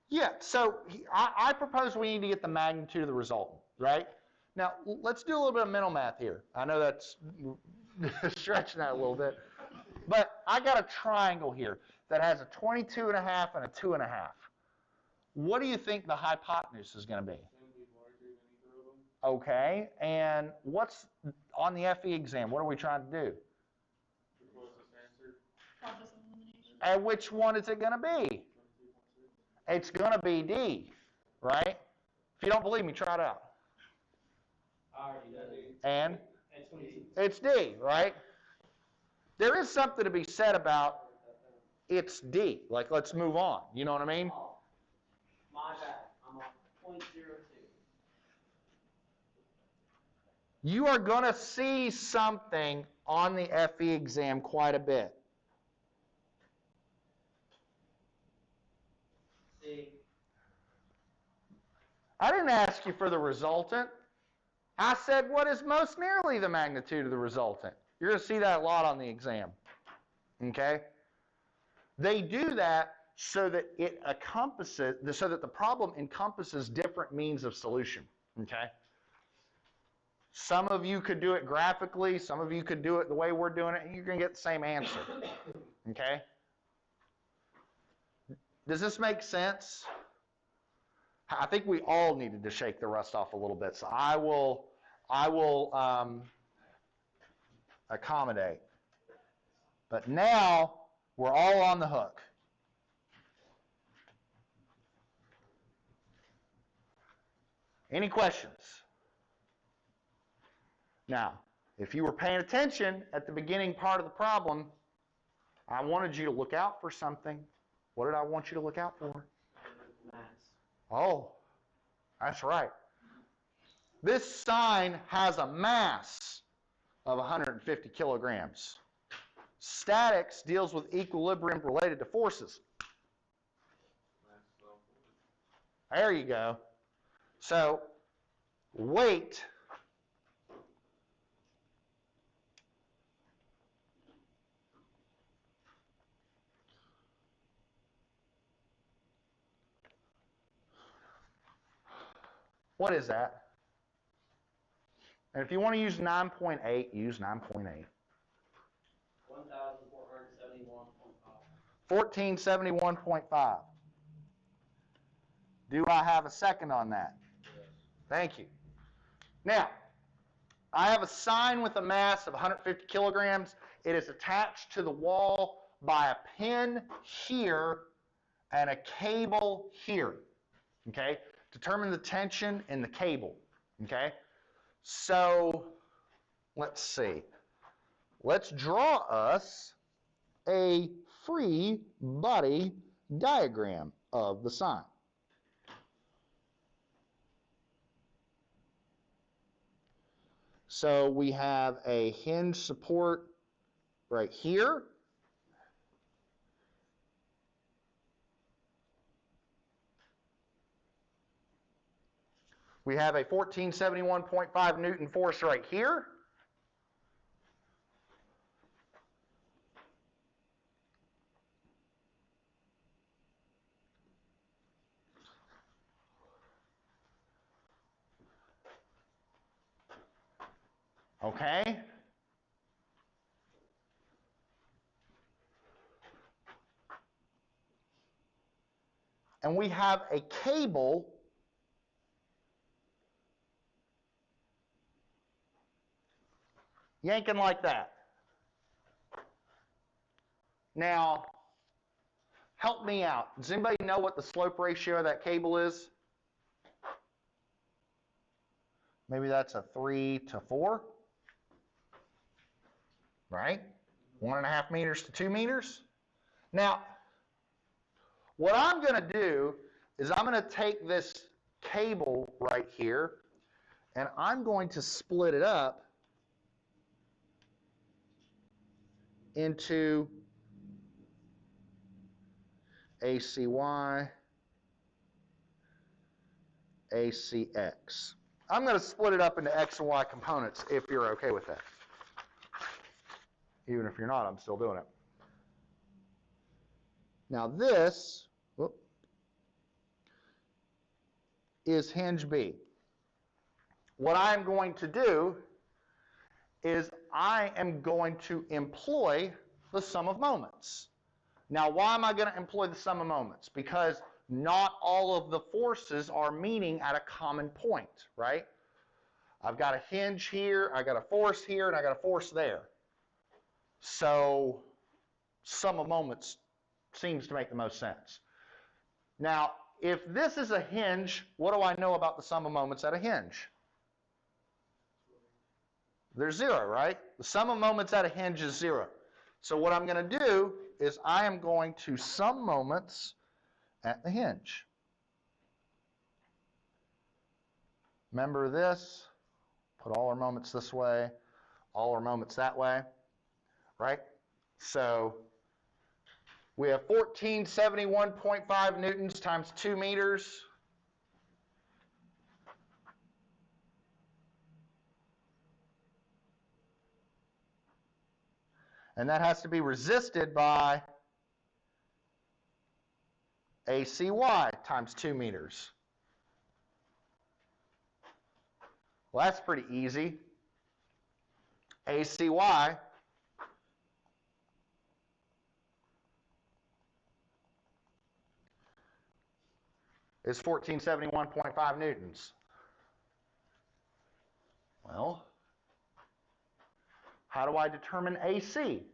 Yeah, so I propose we need to get the magnitude of the resultant, right? Now, let's do a little bit of mental math here. I know that's stretching that a little bit. But I got a triangle here that has a 22.5 and a 2.5. What do you think the hypotenuse is going to be? Okay, and what's on the FE exam? What are we trying to do? Process of elimination? And which one is it going to be? It's going to be D, right? If you don't believe me, try it out. I already did it. And It's 22. it's D, right? There is something to be said about it's D. Like, let's move on. You know what I mean? Oh, my bad. I'm on 0.02. You are going to see something on the FE exam quite a bit. See, I didn't ask you for the resultant. I said what is most nearly the magnitude of the resultant. You're going to see that a lot on the exam. Okay? They do that so that it encompasses, so that the problem encompasses different means of solution. Okay? Some of you could do it graphically, some of you could do it the way we're doing it, and you're going to get the same answer. Okay? Does this make sense? I think we all needed to shake the rust off a little bit, so I will accommodate. But now we're all on the hook. Any questions? Now, if you were paying attention at the beginning part of the problem, I wanted you to look out for something. What did I want you to look out for? mass. Oh, that's right. This sign has a mass of 150 kilograms. Statics deals with equilibrium related to forces. There you go. So, weight what is that? And if you want to use 9.8, use 9.8. 1471.5. 1471.5. Do I have a second on that? Yes. Thank you. Now, I have a sign with a mass of 150 kilograms. It is attached to the wall by a pin here and a cable here. Okay? Determine the tension in the cable. Okay? So, let's see. Let's draw us a free body diagram of the sign. So we have a hinge support right here. We have a 1471.5 Newton force right here. Okay? And we have a cable yanking like that. Now, help me out. Does anybody know what the slope ratio of that cable is? Maybe that's a 3 to 4, right? 1.5 meters to 2 meters. Now, what I'm going to do is I'm going to take this cable right here and I'm going to split it up into ACY, ACX. I'm going to split it up into X and Y components if you're okay with that. Even if you're not, I'm still doing it. Now this is hinge B. What I'm going to do is I am going to employ the sum of moments. Now, why am I going to employ the sum of moments? Because not all of the forces are meeting at a common point, right? I've got a hinge here, I got a force here, and I got a force there. So, sum of moments seems to make the most sense. Now, if this is a hinge, what do I know about the sum of moments at a hinge? They're 0, right? The sum of moments at a hinge is 0. So what I'm going to do is I am going to sum moments at the hinge. Remember this, put all our moments this way, all our moments that way, right? So we have 1471.5 newtons times 2 meters. And that has to be resisted by ACY times 2 meters. Well, that's pretty easy. ACY is 1471.5 newtons. Well, how do I determine AC?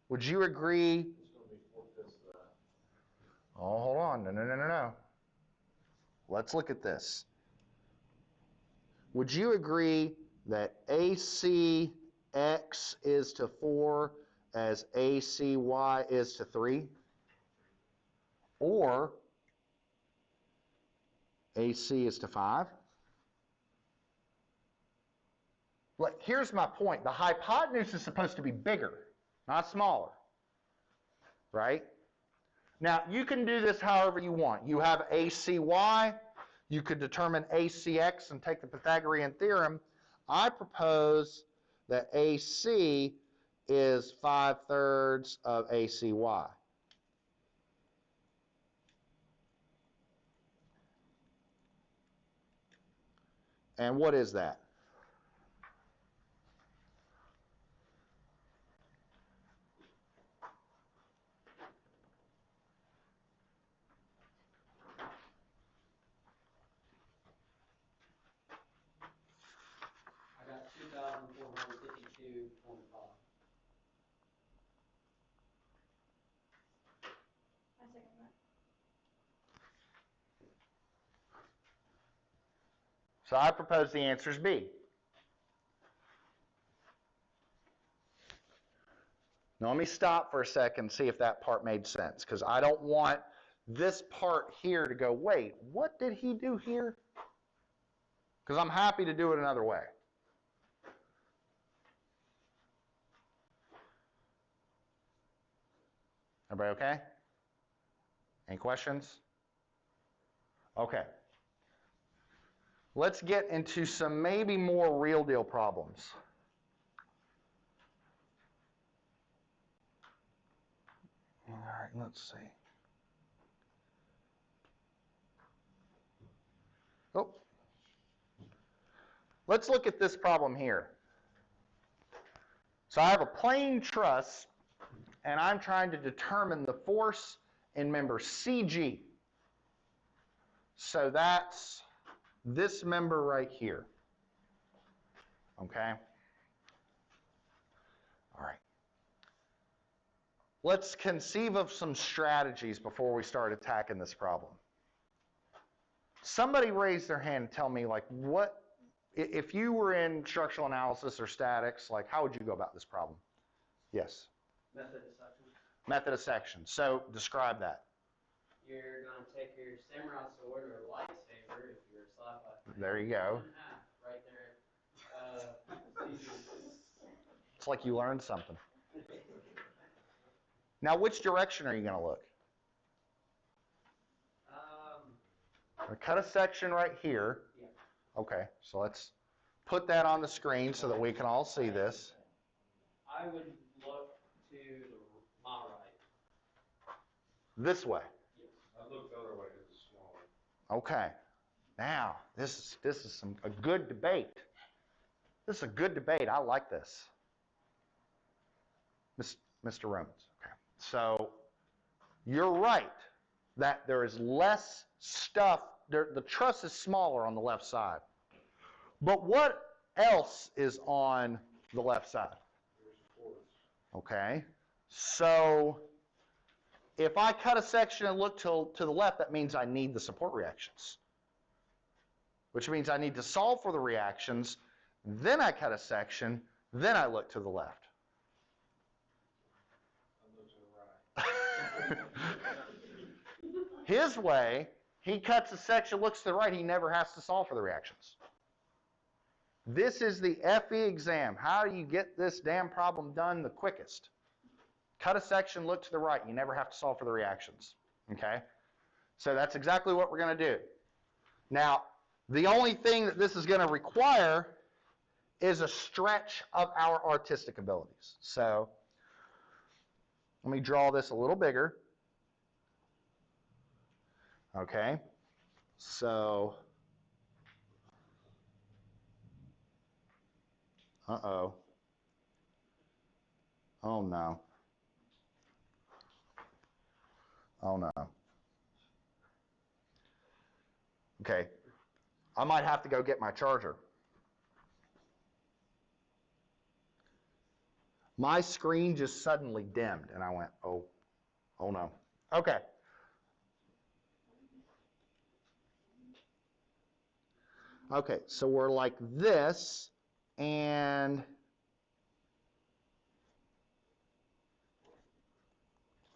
Would you agree? It's going to be 4/5 of that. Oh, hold on. No. Let's look at this. Would you agree that ACX is to 4 as ACY is to 3? Or AC is to 5? Look, here's my point. The hypotenuse is supposed to be bigger, not smaller, right? Now, you can do this however you want. You have ACY. You could determine ACX and take the Pythagorean theorem. I propose that AC is 5/3 of ACY. And what is that? I got 2,452.5. I second that. So I propose the answer is B. Now let me stop for a second and see if that part made sense, because I don't want this part here to go, wait, what did he do here? Because I'm happy to do it another way. Everybody okay? Any questions? Okay. Let's get into some maybe more real deal problems. All right, let's see. Oh. Let's look at this problem here. So I have a plane truss, and I'm trying to determine the force in member CG. So that's this member right here. Okay? All right. Let's conceive of some strategies before we start attacking this problem. Somebody raise their hand and tell me, like, what, if you were in structural analysis or statics, like, how would you go about this problem? Yes? Method of section. Method of section. So describe that. You're going to take your samurai sword or lightsaber, if you're a sci-fi fan. There you go. Right there. It's like you learned something. Now, which direction are you going to look? I cut a section right here. Yeah. Okay, so let's put that on the screen so that we can all see this. I would look to my right. This way. Yes. I look the other way because it's smaller. Okay. Now, this is a good debate. This is a good debate. I like this. Mr. Romans. Okay. So, you're right that there is less stuff. The truss is smaller on the left side. But what else is on the left side? There's supports. Okay. So, if I cut a section and look to the left, that means I need the support reactions. Which means I need to solve for the reactions, then I cut a section, then I look to the left. I look to the right. His way, he cuts a section, looks to the right, he never has to solve for the reactions. This is the FE exam. How do you get this damn problem done the quickest? Cut a section, look to the right. You never have to solve for the reactions. Okay? So that's exactly what we're going to do. Now, the only thing that this is going to require is a stretch of our artistic abilities. So let me draw this a little bigger. Okay? So, uh-oh. Oh, no. Oh, no. Okay. I might have to go get my charger. My screen just suddenly dimmed, and I went, oh no. Okay. Okay, so we're like this, and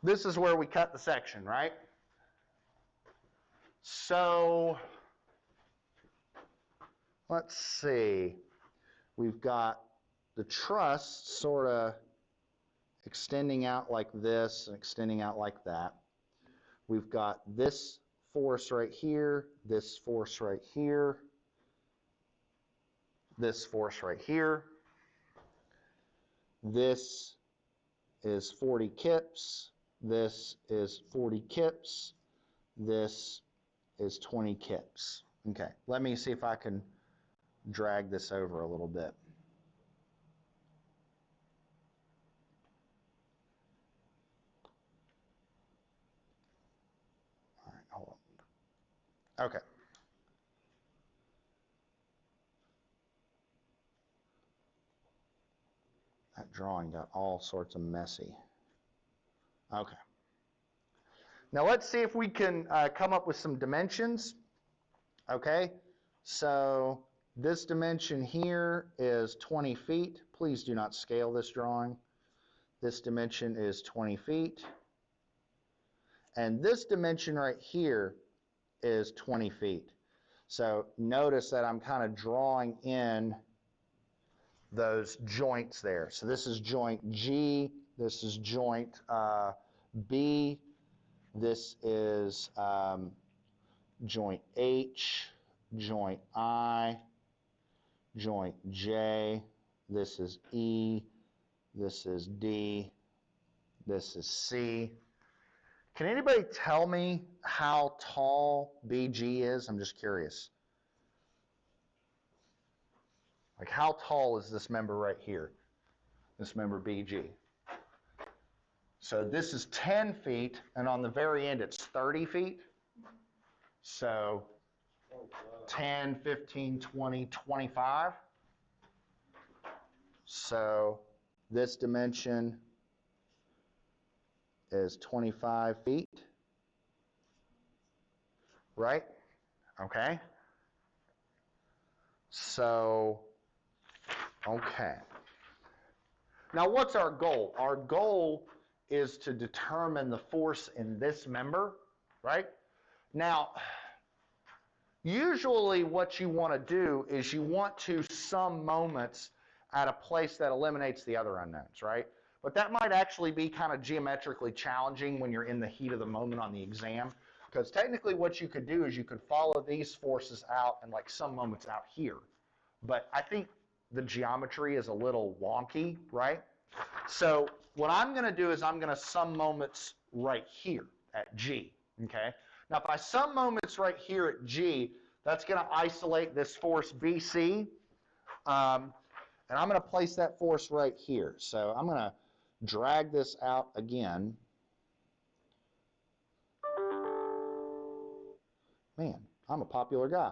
this is where we cut the section, right? So, let's see. We've got the truss sort of extending out like this and extending out like that. We've got this force right here, this force right here, this force right here. This is 40 kips. This is 40 kips. This is 20 kips. Okay, let me see if I can drag this over a little bit. All right, hold on. Okay. That drawing got all sorts of messy. Okay. Now let's see if we can come up with some dimensions. Okay, so this dimension here is 20 feet. Please do not scale this drawing. This dimension is 20 feet. And this dimension right here is 20 feet. So notice that I'm kind of drawing in those joints there. So this is joint G, this is joint B, this is joint H, joint I, joint J, this is E, this is D, this is C. Can anybody tell me how tall BG is? I'm just curious. Like, how tall is this member right here? This member BG. So this is 10 feet, and on the very end it's 30 feet. So 10, 15, 20, 25. So this dimension is 25 feet, right? Okay. So, okay. Now what's our goal? Our goal is to determine the force in this member, right? Now, usually what you want to do is you want to sum moments at a place that eliminates the other unknowns, right? But that might actually be kind of geometrically challenging when you're in the heat of the moment on the exam, because technically what you could do is you could follow these forces out and like sum moments out here. But I think the geometry is a little wonky, right? So what I'm going to do is I'm going to sum moments right here at G, okay? Now if I sum moments right here at G, that's going to isolate this force BC, and I'm going to place that force right here. So I'm going to drag this out again. Man, I'm a popular guy.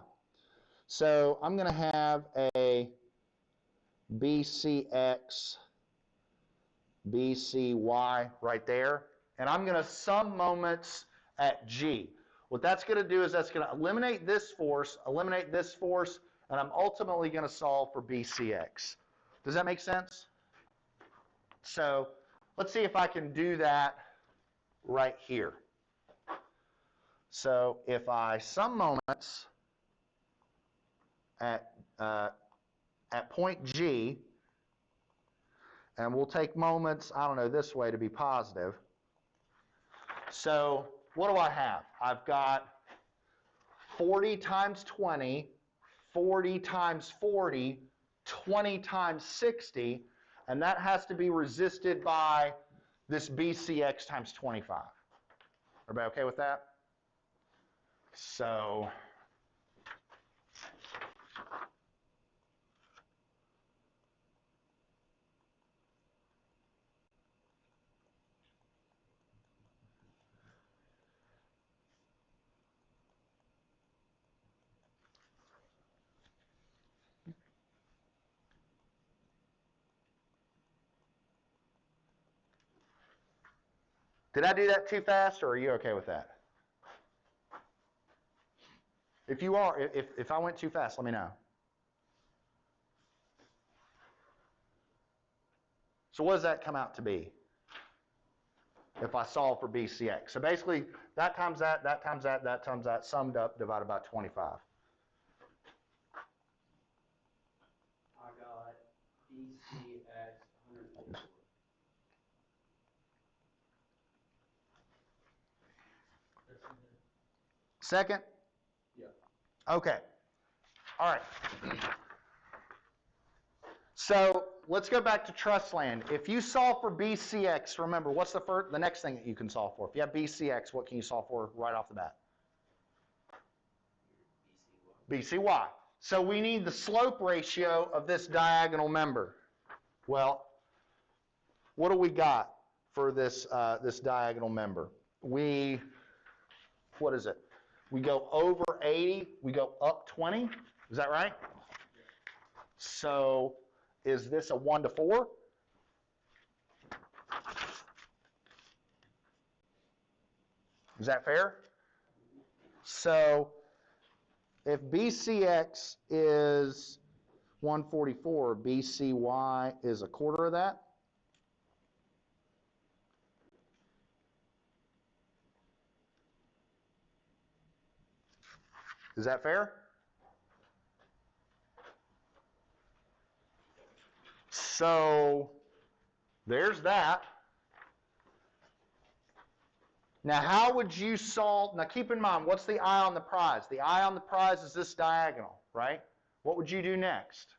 So I'm going to have a BCX, BCY right there, and I'm going to sum moments at G. What that's going to do is that's going to eliminate this force, and I'm ultimately going to solve for BCX. Does that make sense? So let's see if I can do that right here. So if I sum moments at point G, and we'll take moments, I don't know, this way to be positive. So what do I have? I've got 40 times 20, 40 times 40, 20 times 60, and that has to be resisted by this BCX times 25. Everybody okay with that? So did I do that too fast, or are you okay with that? If you are, if I went too fast, let me know. So what does that come out to be if I solve for BCX? So basically, that times that, that times that, that times that, summed up, divided by 25. I got BCX 144. Second? Yeah. Okay. All right. So let's go back to Truss land. If you solve for BCX, remember, what's the next thing that you can solve for? If you have BCX, what can you solve for right off the bat? BCY. BCY. So we need the slope ratio of this diagonal member. Well, what do we got for this, this diagonal member? What is it? We go over 80, we go up 20. Is that right? So is this a 1 to 4? Is that fair? So if BCX is 144, BCY is a quarter of that. Is that fair? So there's that. Now how would you solve, now keep in mind, what's the eye on the prize? The eye on the prize is this diagonal, right? What would you do next?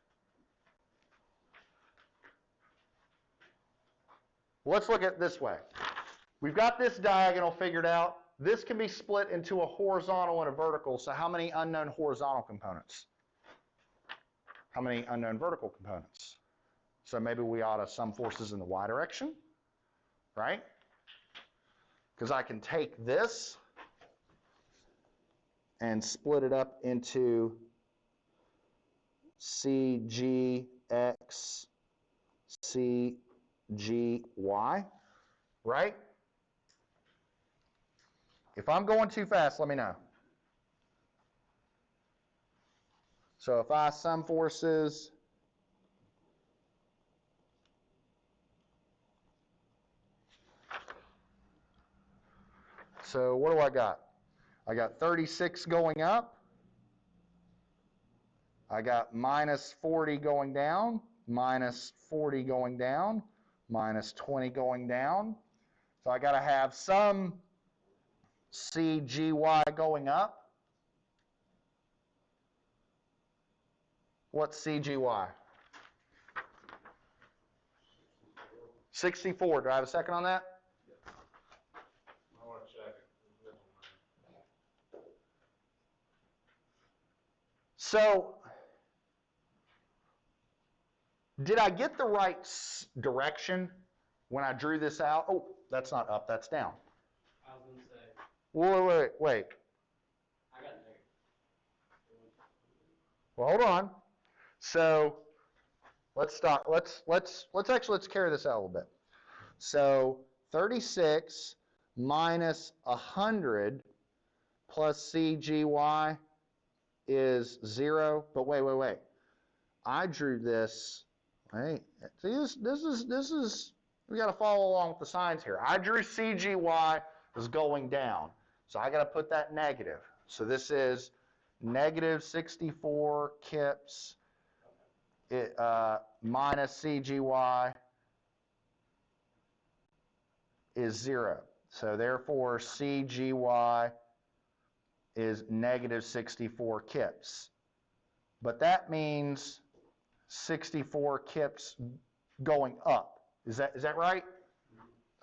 Well, let's look at it this way. We've got this diagonal figured out. This can be split into a horizontal and a vertical, so how many unknown horizontal components? How many unknown vertical components? So maybe we ought to sum forces in the y direction, right? Because I can take this and split it up into CGX, CGY, right? If I'm going too fast, let me know. So if I sum forces, so what do I got? I got 36 going up. I got minus 40 going down, minus 40 going down, minus 20 going down. So I got to have some CGY going up. What's CGY? 64. Do I have a second on that? I want to check it. So, did I get the right direction when I drew this out? Oh, that's not up, that's down. I was gonna say, Wait. I got negative. Well, hold on. So, let's stop. Let's carry this out a little bit. So, 36 minus 100 plus CGY is 0. But wait. I drew this. Right. See, this is. We got to follow along with the signs here. I drew CGY as going down, so I got to put that negative. So this is negative 64 kips. Minus CGY is 0. So therefore, CGY is negative 64 kips. But that means 64 kips going up. Is that right?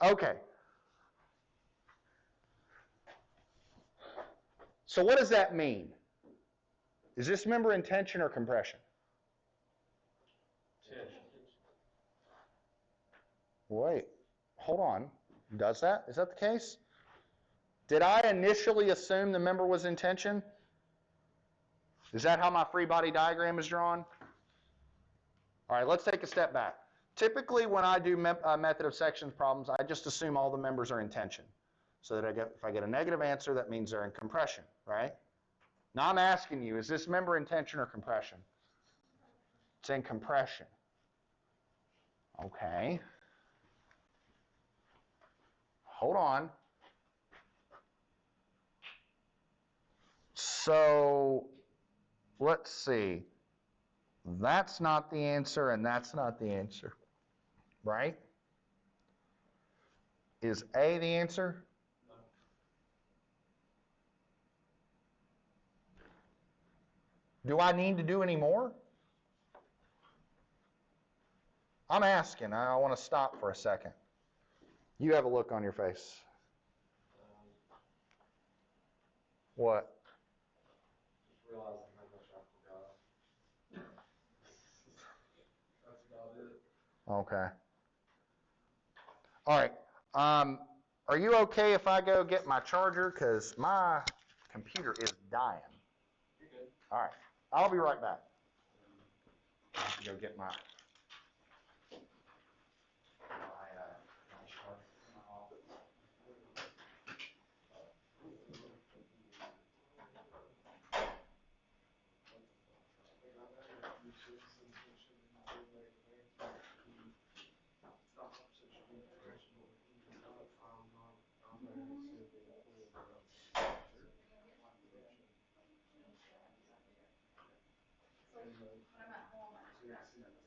Okay. So what does that mean? Is this member in tension or compression? Tension. Wait, hold on. Does that? Is that the case? Did I initially assume the member was in tension? Is that how my free body diagram is drawn? All right, let's take a step back. Typically, when I do method of sections problems, I just assume all the members are in tension. So that if I get a negative answer, that means they're in compression, right? Now I'm asking you, is this member in tension or compression? It's in compression. Okay. Hold on. So, let's see. That's not the answer, and that's not the answer, right? Is A the answer? No. Do I need to do any more? I'm asking. I want to stop for a second. You have a look on your face. What? Just realizing how much I forgot. Okay. All right. Are you okay if I go get my charger? Because my computer is dying. You're good. All right. I'll be right back. I have to go get my charger in my office. So when I'm at home, I just grab stuff as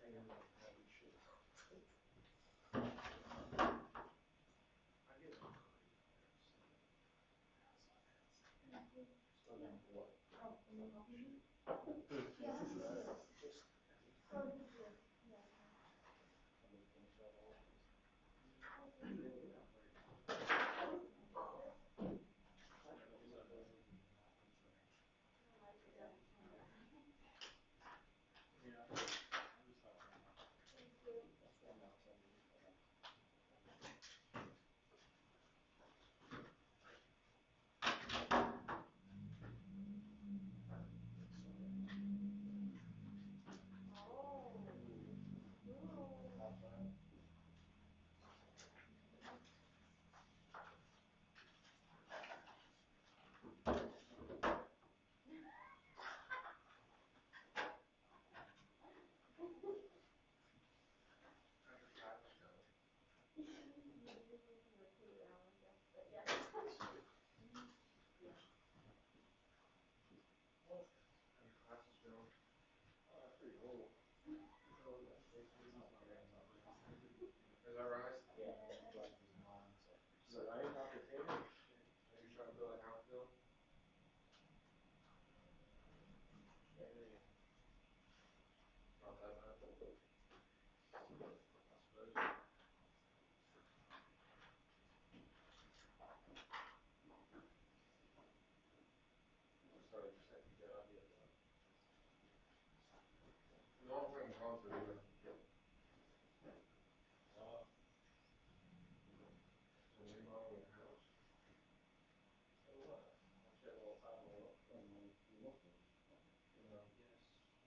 I go. Is that right? Yeah. So I ain't not the favorite. You trying to feel like I feel? Not that bad. I suppose. Sorry, just had to get out here. The only thing I'm going through is some remodeling the house. So what? I spent a little time on it. No. Yes.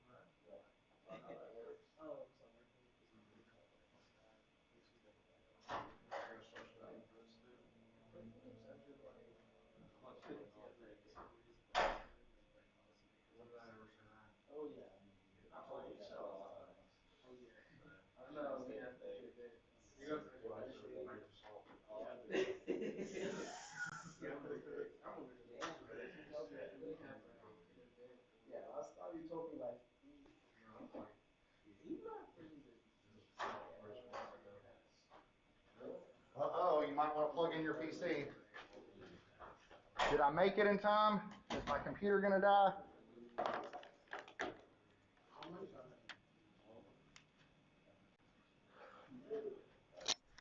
Right. Right. I know how that works. Oh, so I'm working with this company called like I gotta start studying for this too. When did I ever say that? Oh, yeah. I told you so a lot of times. Oh, yeah. I know, yeah. You got to think about it, so make the salt. Yeah, last time you told me like No, like, he's not pretty busy. Uh-oh, you might want to plug in your PC. Did I make it in time? Is my computer going to die?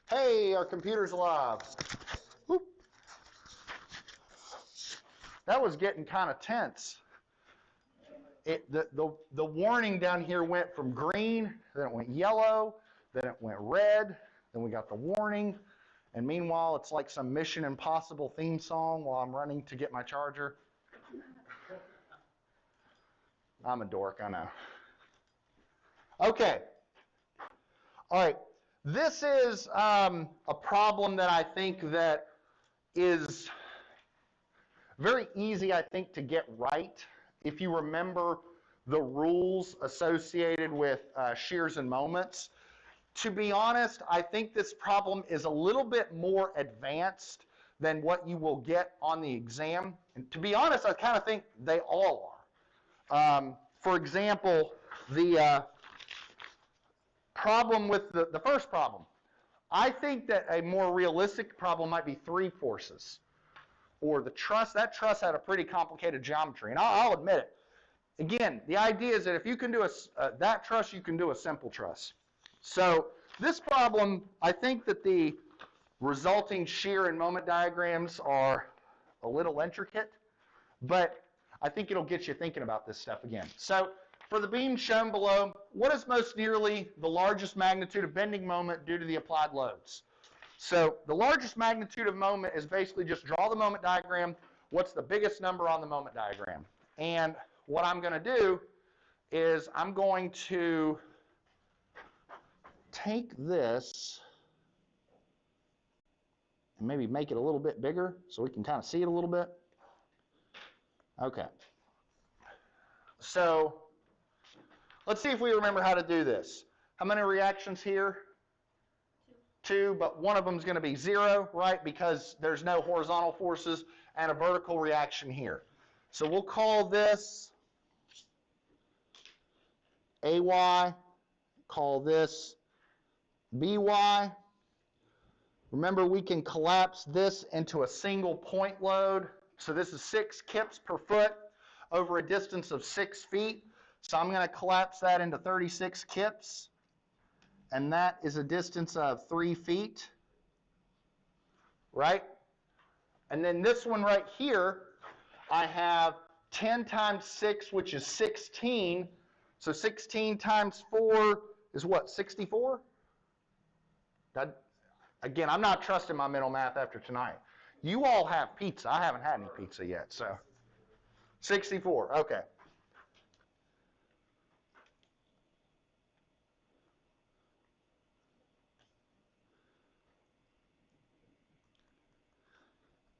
Hey, our computer's alive. Whoop. That was getting kind of tense. The warning down here went from green, then it went yellow, then it went red, then we got the warning, and meanwhile it's like some Mission Impossible theme song while I'm running to get my charger. I'm a dork, I know. Okay. All right. This is a problem that I think that is very easy, I think, to get right if you remember the rules associated with shears and moments. To be honest, I think this problem is a little bit more advanced than what you will get on the exam. And to be honest, I kind of think they all are. For example, the problem with the first problem. I think that a more realistic problem might be three forces. Or the truss, that truss had a pretty complicated geometry, and I'll admit it. Again, the idea is that if you can do that truss, you can do a simple truss. So this problem, I think that the resulting shear and moment diagrams are a little intricate, but I think it'll get you thinking about this stuff again. So for the beam shown below, what is most nearly the largest magnitude of bending moment due to the applied loads? So the largest magnitude of moment is basically just draw the moment diagram. What's the biggest number on the moment diagram? And what I'm going to do is I'm going to take this and maybe make it a little bit bigger so we can kind of see it a little bit. Okay. So let's see if we remember how to do this. How many reactions here? Two, but one of them is going to be 0, right? Because there's no horizontal forces and a vertical reaction here. So we'll call this AY, call this BY. Remember, we can collapse this into a single point load. So this is 6 kips per foot over a distance of 6 feet. So I'm going to collapse that into 36 kips. And that is a distance of 3 feet, right? And then this one right here, I have 10 times 6, which is 16. So 16 times 4 is what, 64? Again, I'm not trusting my mental math after tonight. You all have pizza. I haven't had any pizza yet, so 64, okay.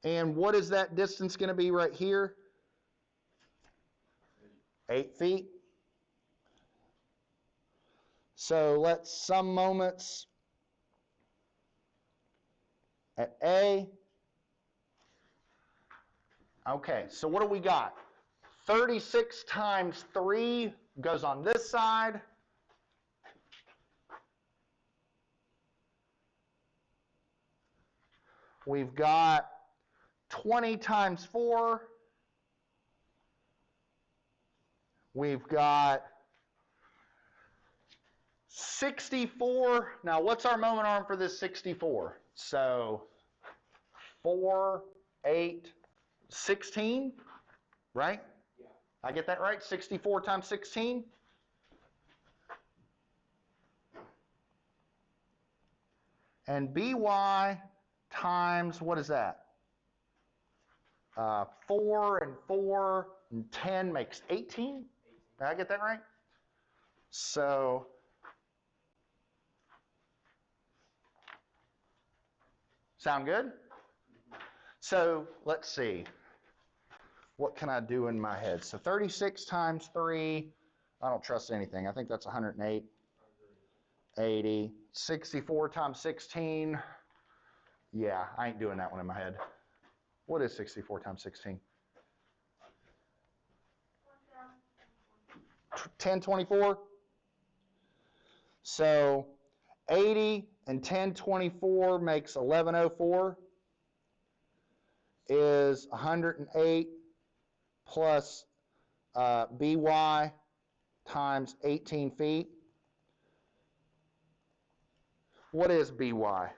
And what is that distance going to be right here? 8 feet. So let's sum moments at A. Okay, so what do we got? 36 times 3 goes on this side. We've got 20 times 4. We've got 64. Now, what's our moment arm for this 64? So 4, 8, 16, right? Yeah. I get that right? 64 times 16? And BY times, what is that? 4 and 4 and 10 makes 18. Did I get that right? So sound good? So let's see. What can I do in my head? So 36 times 3, I don't trust anything. I think that's 108. 80. 64 times 16. Yeah, I ain't doing that one in my head. What is 64 times 16? 1024. So 80 and 1024 makes 1104 is 108 plus BY times 18 feet. What is BY?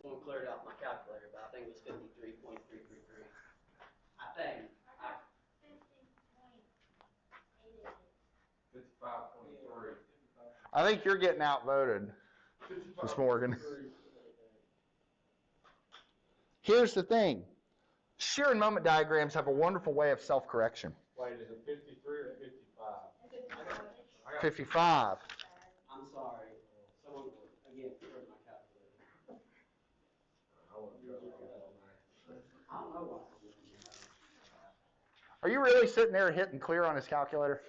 Someone cleared out my calculator, but I think it was 53.333. I think. 55.3. I think you're getting outvoted, Miss Morgan. Here's the thing. Shear and moment diagrams have a wonderful way of self-correction. Wait, is it 53 or 55? 55. I'm sorry. Someone, again, cleared my calculator. I don't know why. Are you really sitting there hitting clear on his calculator?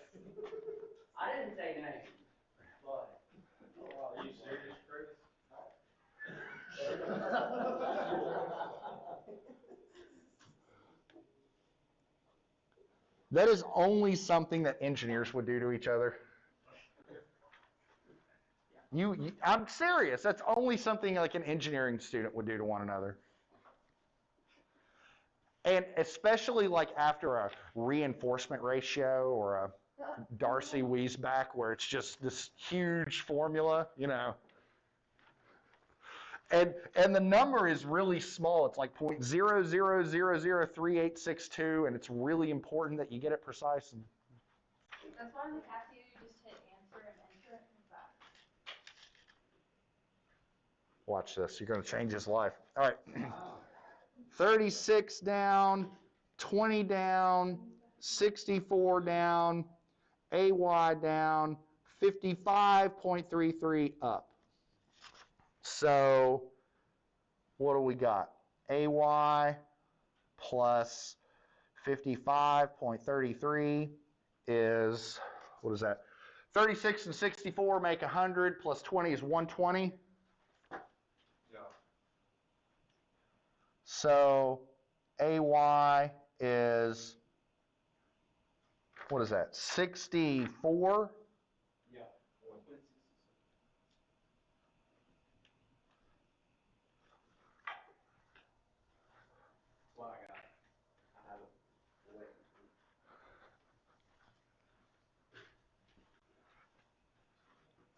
I didn't say names, but. Are you serious, Chris? That is only something that engineers would do to each other. I'm serious. That's only something like an engineering student would do to one another. And especially like after a reinforcement ratio or a Darcy-Weisbach where it's just this huge formula, you know. And the number is really small. It's like 0.00003862, and it's really important that you get it precise. That's why we have you just hit answer and enter it comes back. Watch this. You're going to change his life. All right. 36 down, 20 down, 64 down, AY down, 55.33 up. So what do we got? AY plus 55.33 is, what is that? 36 and 64 make 100, plus 20 is 120. Yeah. So AY is, what is that, 64? Yeah. Well, I got it. I have it. Wait.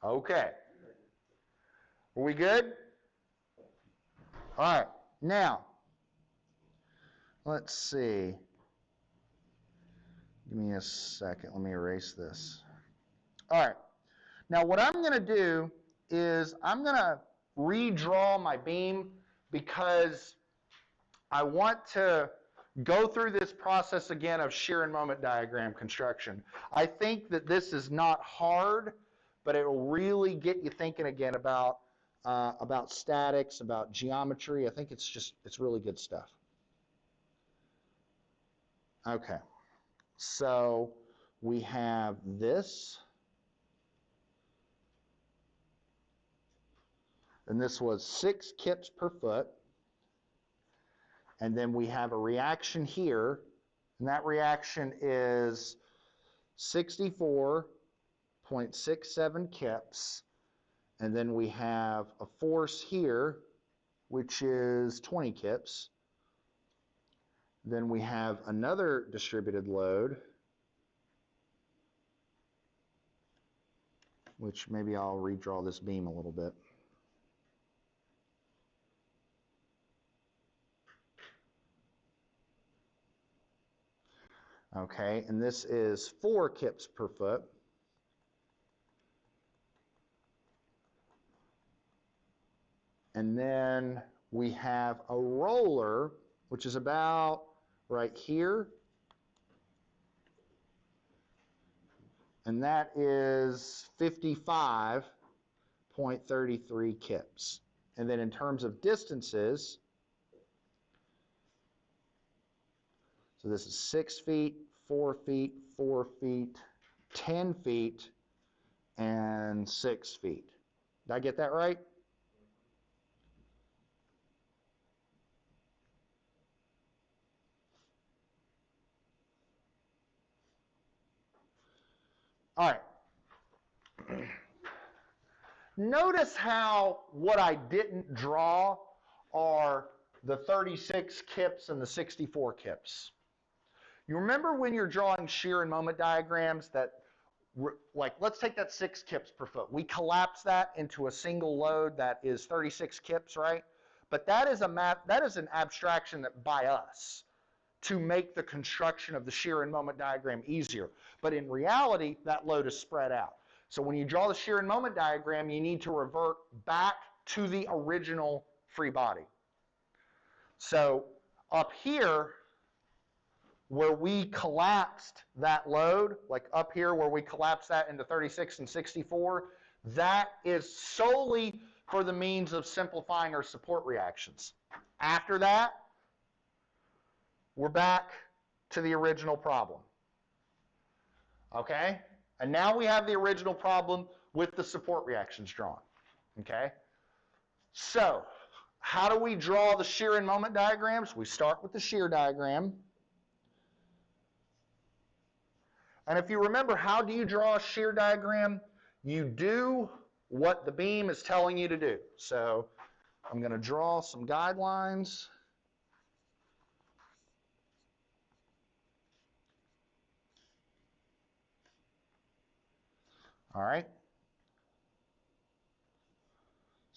Okay. Are we good? All right. Now, let's see. Give me a second. Let me erase this. All right. Now, what I'm going to do is I'm going to redraw my beam because I want to go through this process again of shear and moment diagram construction. I think that this is not hard, but it will really get you thinking again about statics, about geometry. I think it's really good stuff. Okay, so we have this, and this was 6 kips per foot, and then we have a reaction here, and that reaction is 64.67 kips, and then we have a force here, which is 20 kips. Then we have another distributed load, which maybe I'll redraw this beam a little bit. Okay, and this is 4 kips per foot. And then we have a roller, which is about right here. And that is 55.33 kips. And then in terms of distances, so this is 6 feet, 4 feet, 4 feet, 10 feet, and 6 feet. Did I get that right? All right. Notice how what I didn't draw are the 36 kips and the 64 kips. You remember when you're drawing shear and moment diagrams that, like, let's take that 6 kips per foot. We collapse that into a single load that is 36 kips, right? But that is an abstraction that by us to make the construction of the shear and moment diagram easier. But in reality, that load is spread out. So when you draw the shear and moment diagram, you need to revert back to the original free body. So up here, where we collapsed that load, like up here where we collapsed that into 36 and 64, that is solely for the means of simplifying our support reactions. After that, we're back to the original problem. Okay? And now we have the original problem with the support reactions drawn. Okay? So, how do we draw the shear and moment diagrams? We start with the shear diagram. And if you remember, how do you draw a shear diagram? You do what the beam is telling you to do. So, I'm going to draw some guidelines. All right.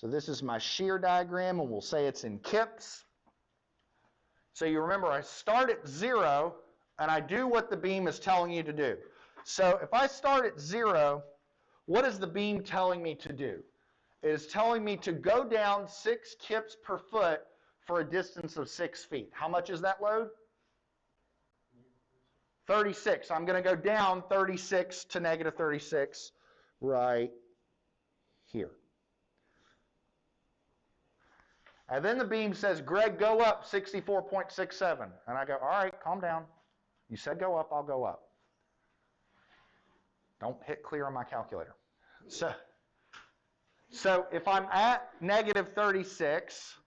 So this is my shear diagram, and we'll say it's in kips. So you remember I start at 0, and I do what the beam is telling you to do. So if I start at 0, what is the beam telling me to do? It is telling me to go down 6 kips per foot for a distance of 6 feet. How much is that load? 36. I'm going to go down 36 to negative 36 right here. And then the beam says, Greg, go up 64.67. And I go, all right, calm down. You said go up, I'll go up. Don't hit clear on my calculator. So if I'm at negative 36,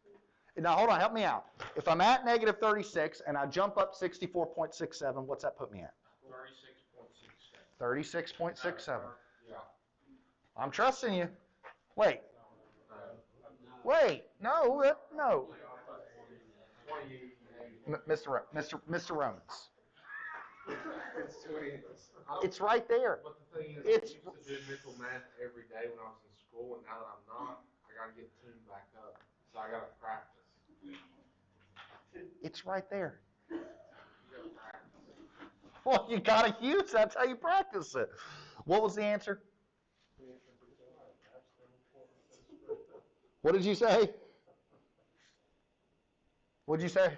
now hold on, help me out. If I'm at negative 36 and I jump up 64.67, what's that put me at? 36.67. 36.67. Yeah. I'm trusting you. Wait, no. Mr. Romans. It's 20. It's right there. But the thing is, It's- I used to do mental math every day when I was in school, and now that I'm not, I gotta get tuned back up. So I gotta practice. It's right there. You gotta practice. Well, you gotta use that's how you practice it. What was the answer? What did you say? What did you say? 28.67.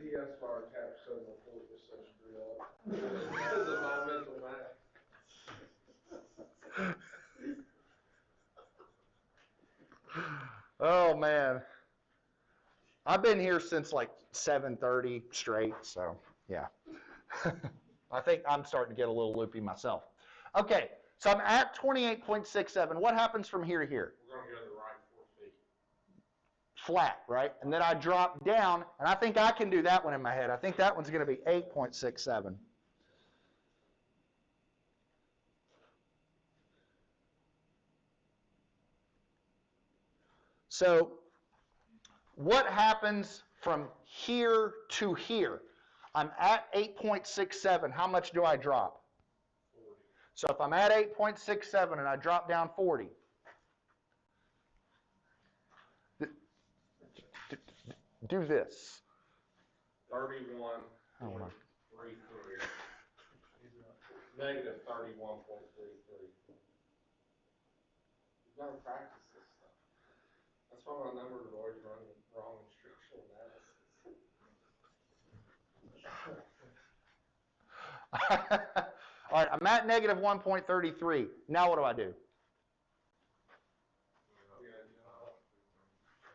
He asked for our tap so the floor was so screwed up. Because of my mental math. Oh man, I've been here since like 7:30 straight, so yeah. I think I'm starting to get a little loopy myself. Okay, so I'm at 28.67. What happens from here to here? We're gonna go to the right 4 feet. Flat, right? And then I drop down, and I think I can do that one in my head. I think that one's going to be 8.67. So what happens from here to here? I'm at 8.67. How much do I drop? 40. So if I'm at 8.67 and I drop down 40, do this. 31.33. Negative 31.33. You've got to practice this stuff. That's why my numbers are always running wrong in structural analysis. All right, I'm at negative 1.33. Now what do I do?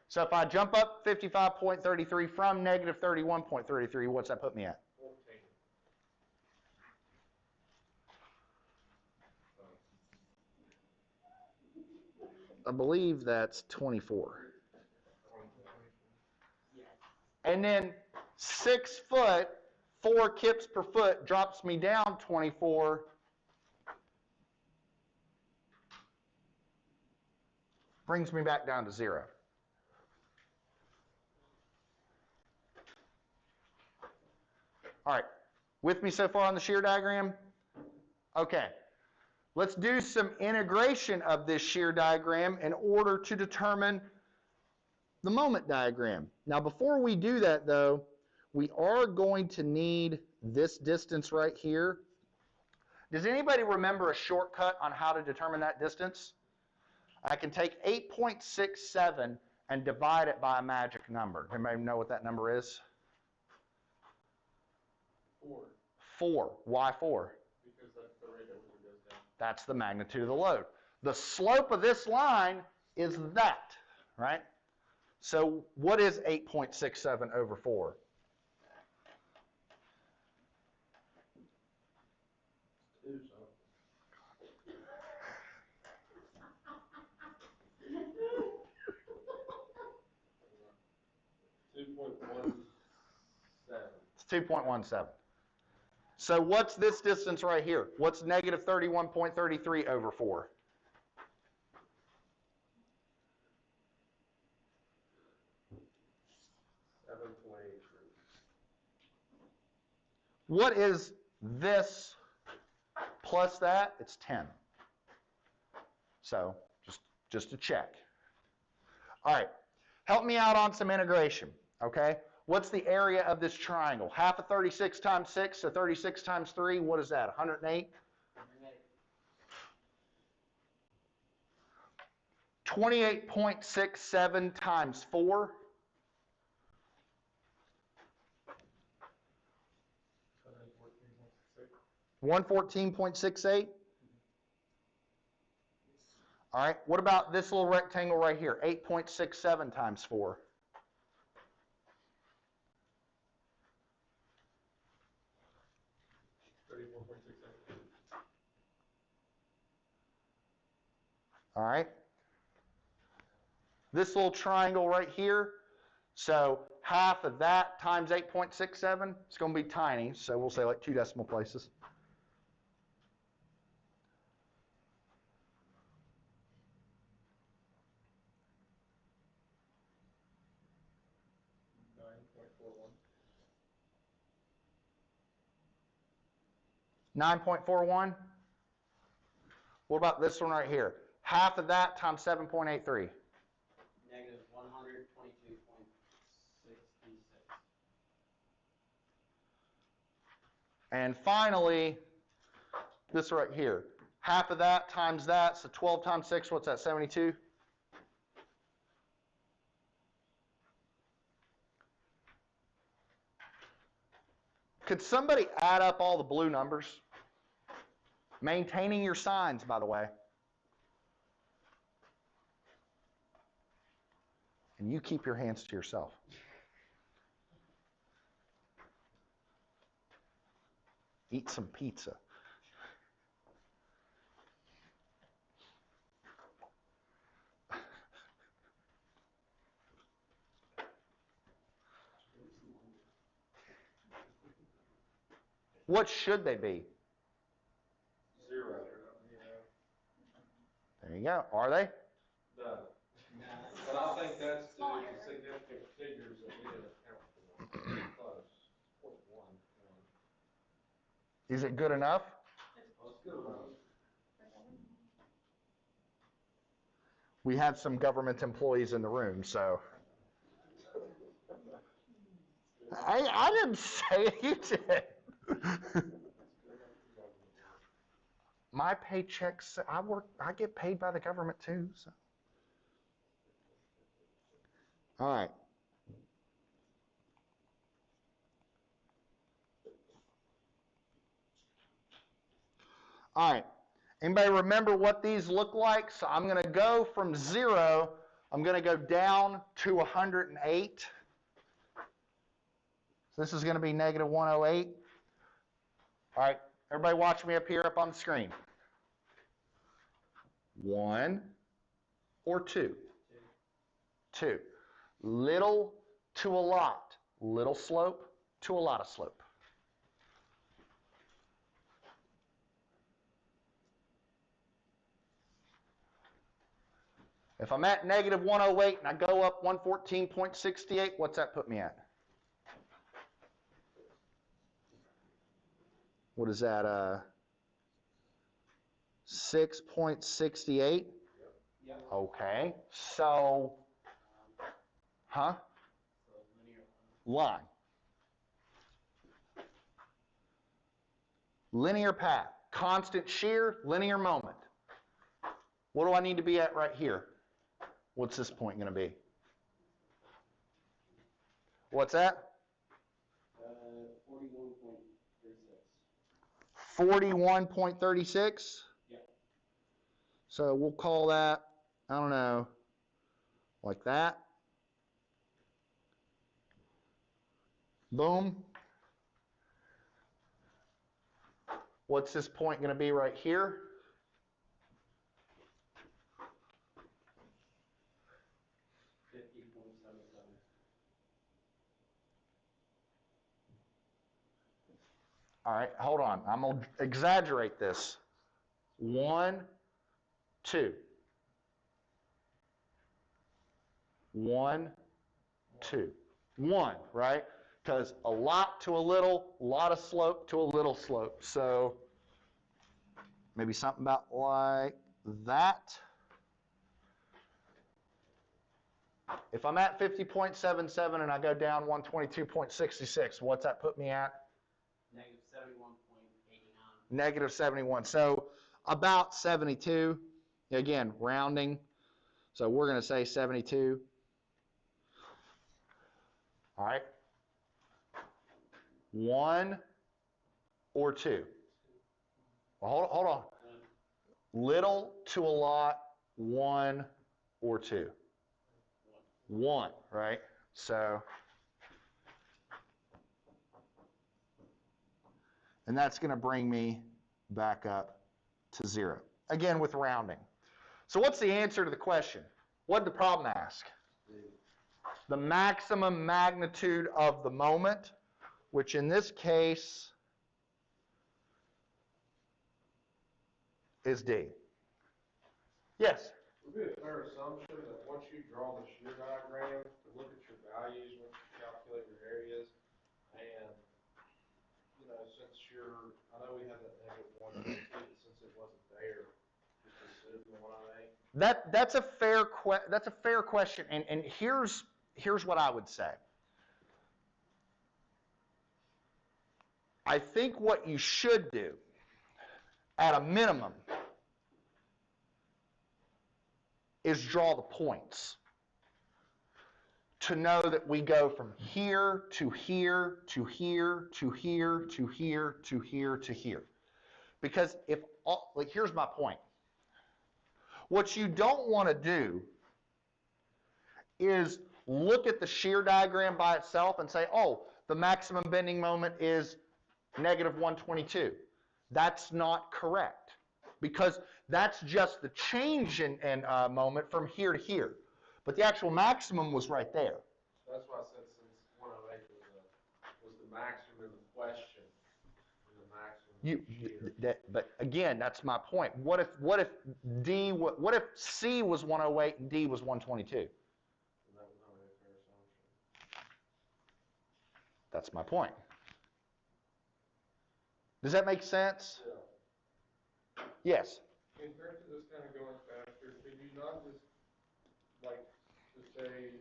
So if I jump up 55.33 from negative 31.33, what's that put me at? 14. I believe that's 24. And then 6 foot, 4 kips per foot drops me down 24. Brings me back down to 0. All right, with me so far on the shear diagram? Okay, let's do some integration of this shear diagram in order to determine the moment diagram. Now, before we do that, though, we are going to need this distance right here. Does anybody remember a shortcut on how to determine that distance? I can take 8.67 and divide it by a magic number. Anybody know what that number is? 4. 4. Why 4? Because that's the rate at which it goes down. That's the magnitude of the load. The slope of this line is that, right? So what is 8.67 over 4? Two, It's 2.17. So what's this distance right here? What's negative 31.33 over 4? What is this plus that? It's 10. So just to check. All right, help me out on some integration, okay? What's the area of this triangle? Half of 36 times 6, so 36 times 3, what is that, 108? 28.67 times 4. 114.68. All right, what about this little rectangle right here? 8.67 times 4. 34.68. All right. This little triangle right here, so half of that times 8.67, it's going to be tiny, so we'll say like 2 decimal places. $9.41. What about this one right here? Half of that times 7.83. Negative 122.66. And finally, this right here. Half of that times that, so 12 times 6, what's that, 72? Could somebody add up all the blue numbers? Maintaining your signs, by the way. And you keep your hands to yourself. Eat some pizza. What should they be? 0. There you go. Are they? No. But I think that's the significant figures that we didn't account for. Close. 0.1. Is it good enough? That's good enough. We have some government employees in the room, so. I didn't say it, you did. My paychecks, I get paid by the government too. So. All right. All right. Anybody remember what these look like? So I'm going to go from 0, I'm going to go down to 108. So this is going to be negative 108. All right, everybody watch me up here up on the screen. 1 or 2? 2. Little to a lot. Little slope to a lot of slope. If I'm at negative 108 and I go up 114.68, what's that put me at? What is that? 6.68? Yep. Okay. So, line. Linear path. Constant shear, linear moment. What do I need to be at right here? What's this point going to be? What's that? 41.36. 41.36? Yep. So we'll call that, I don't know, like that. Boom. What's this point going to be right here? All right, hold on. I'm going to exaggerate this. 1, 2. 1, 2. 1, right? Because a lot to a lot of slope to a little slope. So maybe something about like that. If I'm at 50.77 and I go down 122.66, what's that put me at? Negative 71.89. Negative 71. So about 72. Again, rounding. So we're going to say 72. All right. 1 or 2? Well, hold on. Little to a lot, 1 or 2? 1, right? So, and that's going to bring me back up to 0. Again, with rounding. So what's the answer to the question? What did the problem ask? The maximum magnitude of the moment, which in this case is D. Yes? Would it be a fair assumption that once you draw the shear diagram, to look at your values, once you calculate your areas, and, you know, since I know we have that negative 1.2, but since it wasn't there, just assume the 108? That's a fair question, and here's what I would say. I think what you should do, at a minimum, is draw the points to know that we go from here to here to here to here to here to here to here. Because here's my point. What you don't want to do is look at the shear diagram by itself and say, oh, the maximum bending moment is negative 122. That's not correct, because that's just the change in moment from here to here. But the actual maximum was right there. That's why I said since 108 was the maximum in the question, and the maximum here. But again, that's my point. What if C was 108 and D was 122? That would not be a fair assumption. That's my point. Does that make sense? Yeah. Yes. In terms of this kind of going faster, could you not just, like, just say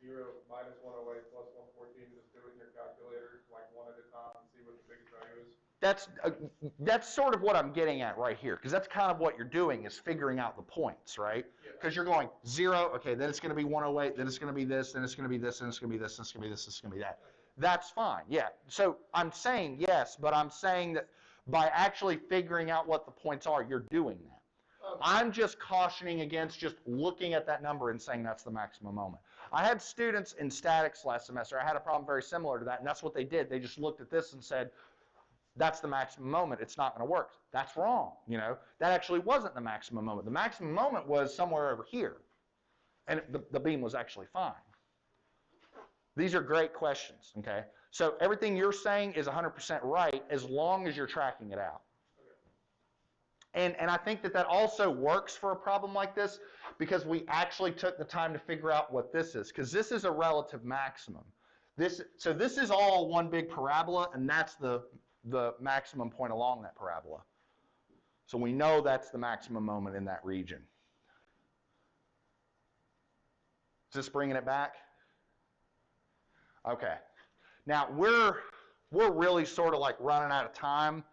0 minus 108 plus 114, just do it in your calculator, like one at a time, and see what the biggest value is? That's sort of what I'm getting at right here, because that's kind of what you're doing, is figuring out the points, right? Because you're going 0, okay, then it's going to be 108, then it's going to be this, then it's going to be this, then it's going to be this, then it's going to be this, then it's going to be that. That's fine, yeah. So I'm saying yes, but I'm saying that by actually figuring out what the points are, you're doing that. Okay. I'm just cautioning against just looking at that number and saying that's the maximum moment. I had students in statics last semester. I had a problem very similar to that, and that's what they did. They just looked at this and said, that's the maximum moment. It's not going to work. That's wrong. You know, that actually wasn't the maximum moment. The maximum moment was somewhere over here, and the beam was actually fine. These are great questions, okay? So everything you're saying is 100% right as long as you're tracking it out. And I think that also works for a problem like this, because we actually took the time to figure out what this is, because this is a relative maximum. So this is all one big parabola, and that's the maximum point along that parabola. So we know that's the maximum moment in that region. Is this bringing it back? Okay. Now we're really sort of like running out of time,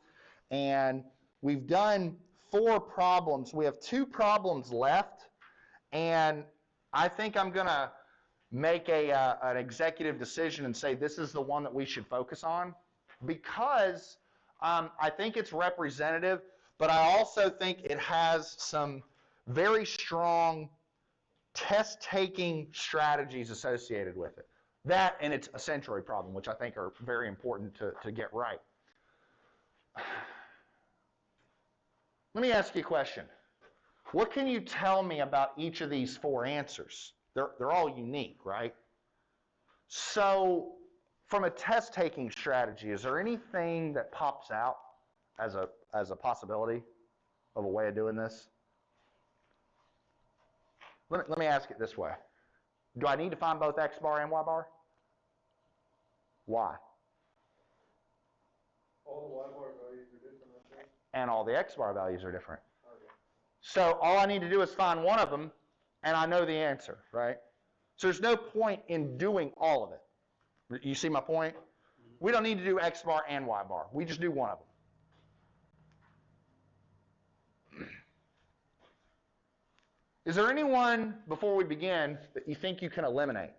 and we've done 4 problems. We have 2 problems left, and I think I'm going to make an executive decision and say this is the one that we should focus on, because I think it's representative, but I also think it has some very strong test-taking strategies associated with it. That, and it's a centroid problem, which I think are very important to get right. Let me ask you a question. What can you tell me about each of these 4 answers? They're all unique, right? So, from a test-taking strategy, is there anything that pops out as a possibility of a way of doing this? Let me ask it this way. Do I need to find both x bar and y bar? Why? All the y bar values are different, I think. And all the x bar values are different. Okay. So all I need to do is find one of them, and I know the answer, right? So there's no point in doing all of it. You see my point? We don't need to do X bar and Y bar. We just do one of them. Is there anyone, before we begin, that you think you can eliminate?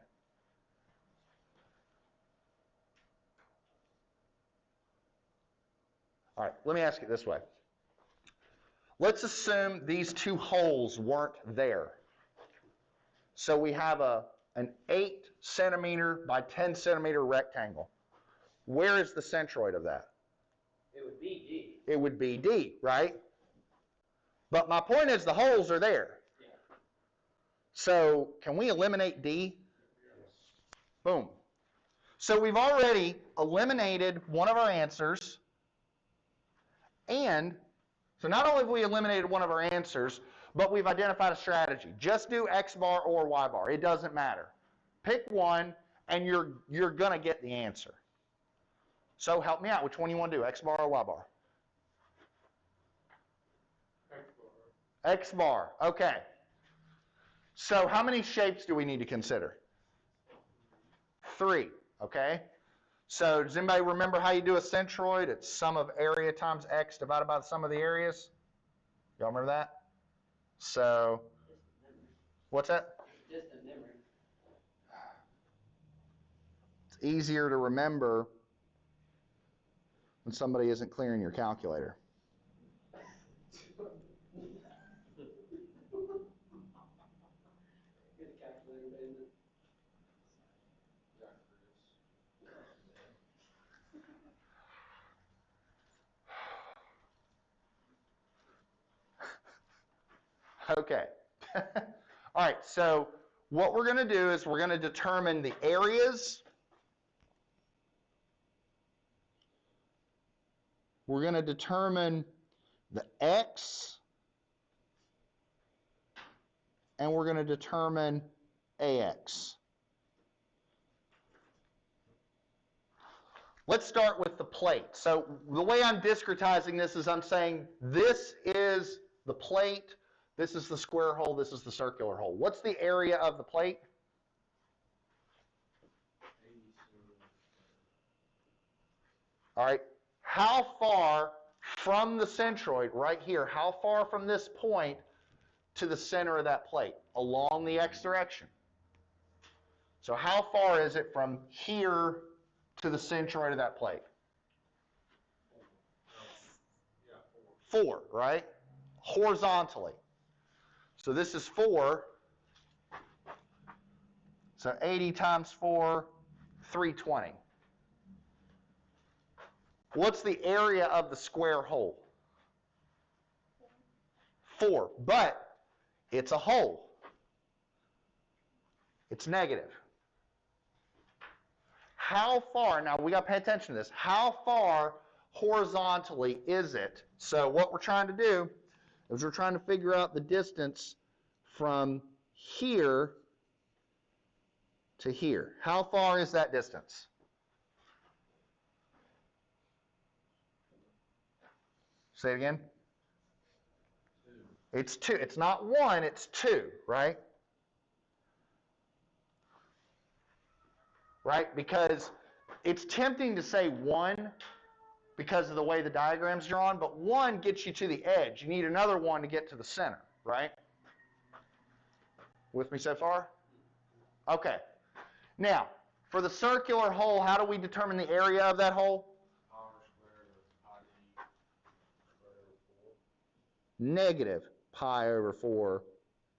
All right, let me ask it this way. Let's assume these two holes weren't there. So we have an 8 centimeter by 10 centimeter rectangle. Where is the centroid of that? It would be D. It would be D, right? But my point is the holes are there. Yeah. So can we eliminate D? Boom. So we've already eliminated one of our answers. And so not only have we eliminated one of our answers, but we've identified a strategy. Just do X bar or Y bar. It doesn't matter. Pick one, and you're going to get the answer. So help me out. Which one you want to do, X bar or Y bar? X bar. Okay. So how many shapes do we need to consider? 3. Okay. So does anybody remember how you do a centroid? It's sum of area times x divided by the sum of the areas. Y'all remember that? So, what's that? Distant memory. It's easier to remember when somebody isn't clearing your calculator. Get a calculator, baby. Okay. All right, so what we're going to do is we're going to determine the areas. We're going to determine the x. And we're going to determine AX. Let's start with the plate. So the way I'm discretizing this is I'm saying this is the plate, this is the square hole, this is the circular hole. What's the area of the plate? All right. How far from the centroid, right here, how far from this point to the center of that plate? Along the x direction. So how far is it from here to the centroid of that plate? 4, right? Horizontally. So this is 4. So 80 times 4, 320. What's the area of the square hole? 4. But it's a hole. It's negative. How far, now we got to pay attention to this, how far horizontally is it? So what we're trying to do is we're trying to figure out the distance from here to here. How far is that distance? Say it again. 2. It's 2. It's not 1, it's 2, right? Right? Because it's tempting to say 1 because of the way the diagram's drawn, but 1 gets you to the edge. You need another 1 to get to the center, right? With me so far? Okay. Now, for the circular hole, how do we determine the area of that hole? Negative pi over 4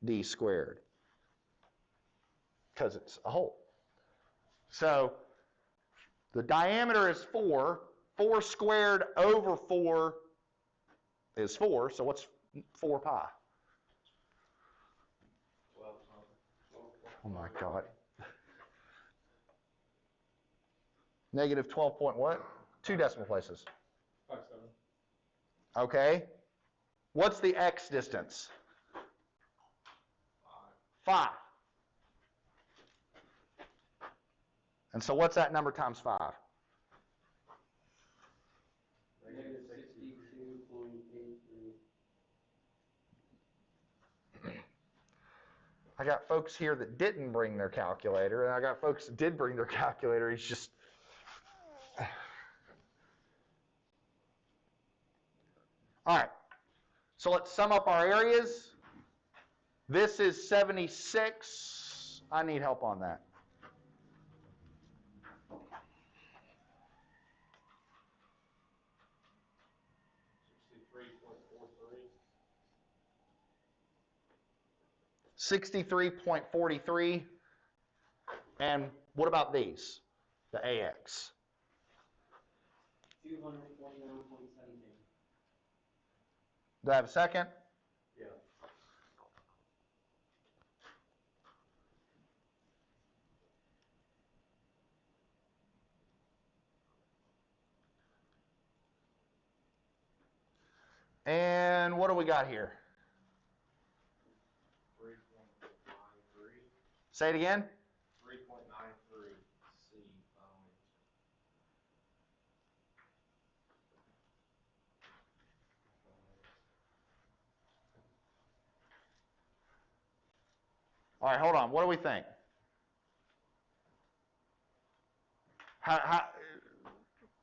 d squared. Because it's a hole. So the diameter is 4. 4 squared over 4 is 4. So what's 4 pi? 12. Oh my God. Negative 12 point what? 2 decimal places. 5, 7. Okay. What's the x distance? 5. And so what's that number times 5? Negative 62.83. I got folks here that didn't bring their calculator, and I got folks that did bring their calculator. It's just... All right, so let's sum up our areas. This is 76. I need help on that. 63.43. And what about these? The AX. 249.17. Do I have a second? Yeah. And what do we got here? 3.93. Say it again. 3.93 C. All right, hold on. What do we think? How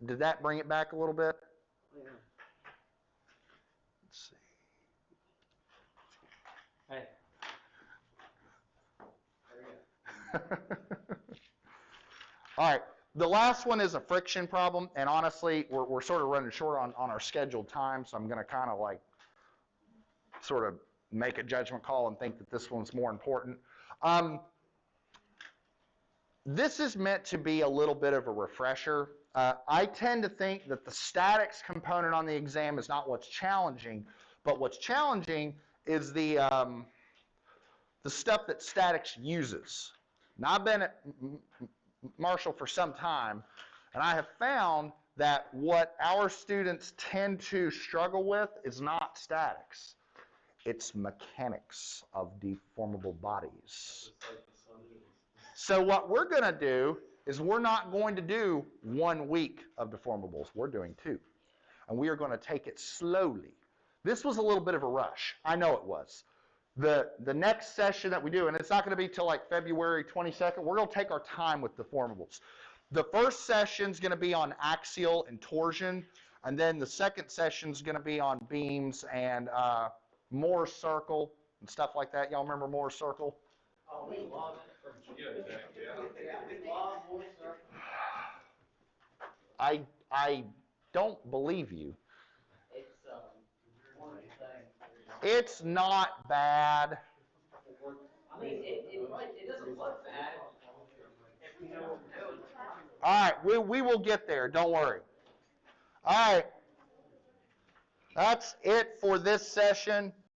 did that bring it back a little bit? Yeah. Let's see. Hey. All right, the last one is a friction problem, and honestly, we're sort of running short on our scheduled time, so I'm going to kind of like sort of make a judgment call and think that this one's more important. This is meant to be a little bit of a refresher. I tend to think that the statics component on the exam is not what's challenging, but what's challenging is the stuff that statics uses. Now, I've been at Marshall for some time, and I have found that what our students tend to struggle with is not statics. It's mechanics of deformable bodies. So what we're going to do is we're not going to do 1 week of deformables. We're doing 2. And we are going to take it slowly. This was a little bit of a rush. I know it was. The next session that we do, and it's not going to be till like February 22nd, we're going to take our time with deformables. The first session is going to be on axial and torsion, and then the second session is going to be on beams and Moore's circle and stuff like that. Y'all remember Moore's circle? Oh, we love it. Yeah, we love Moore's circle. I don't believe you. It's one thing. It's not bad. I mean, it doesn't look bad if we know what we're doing. All right, we will get there. Don't worry. All right. That's it for this session.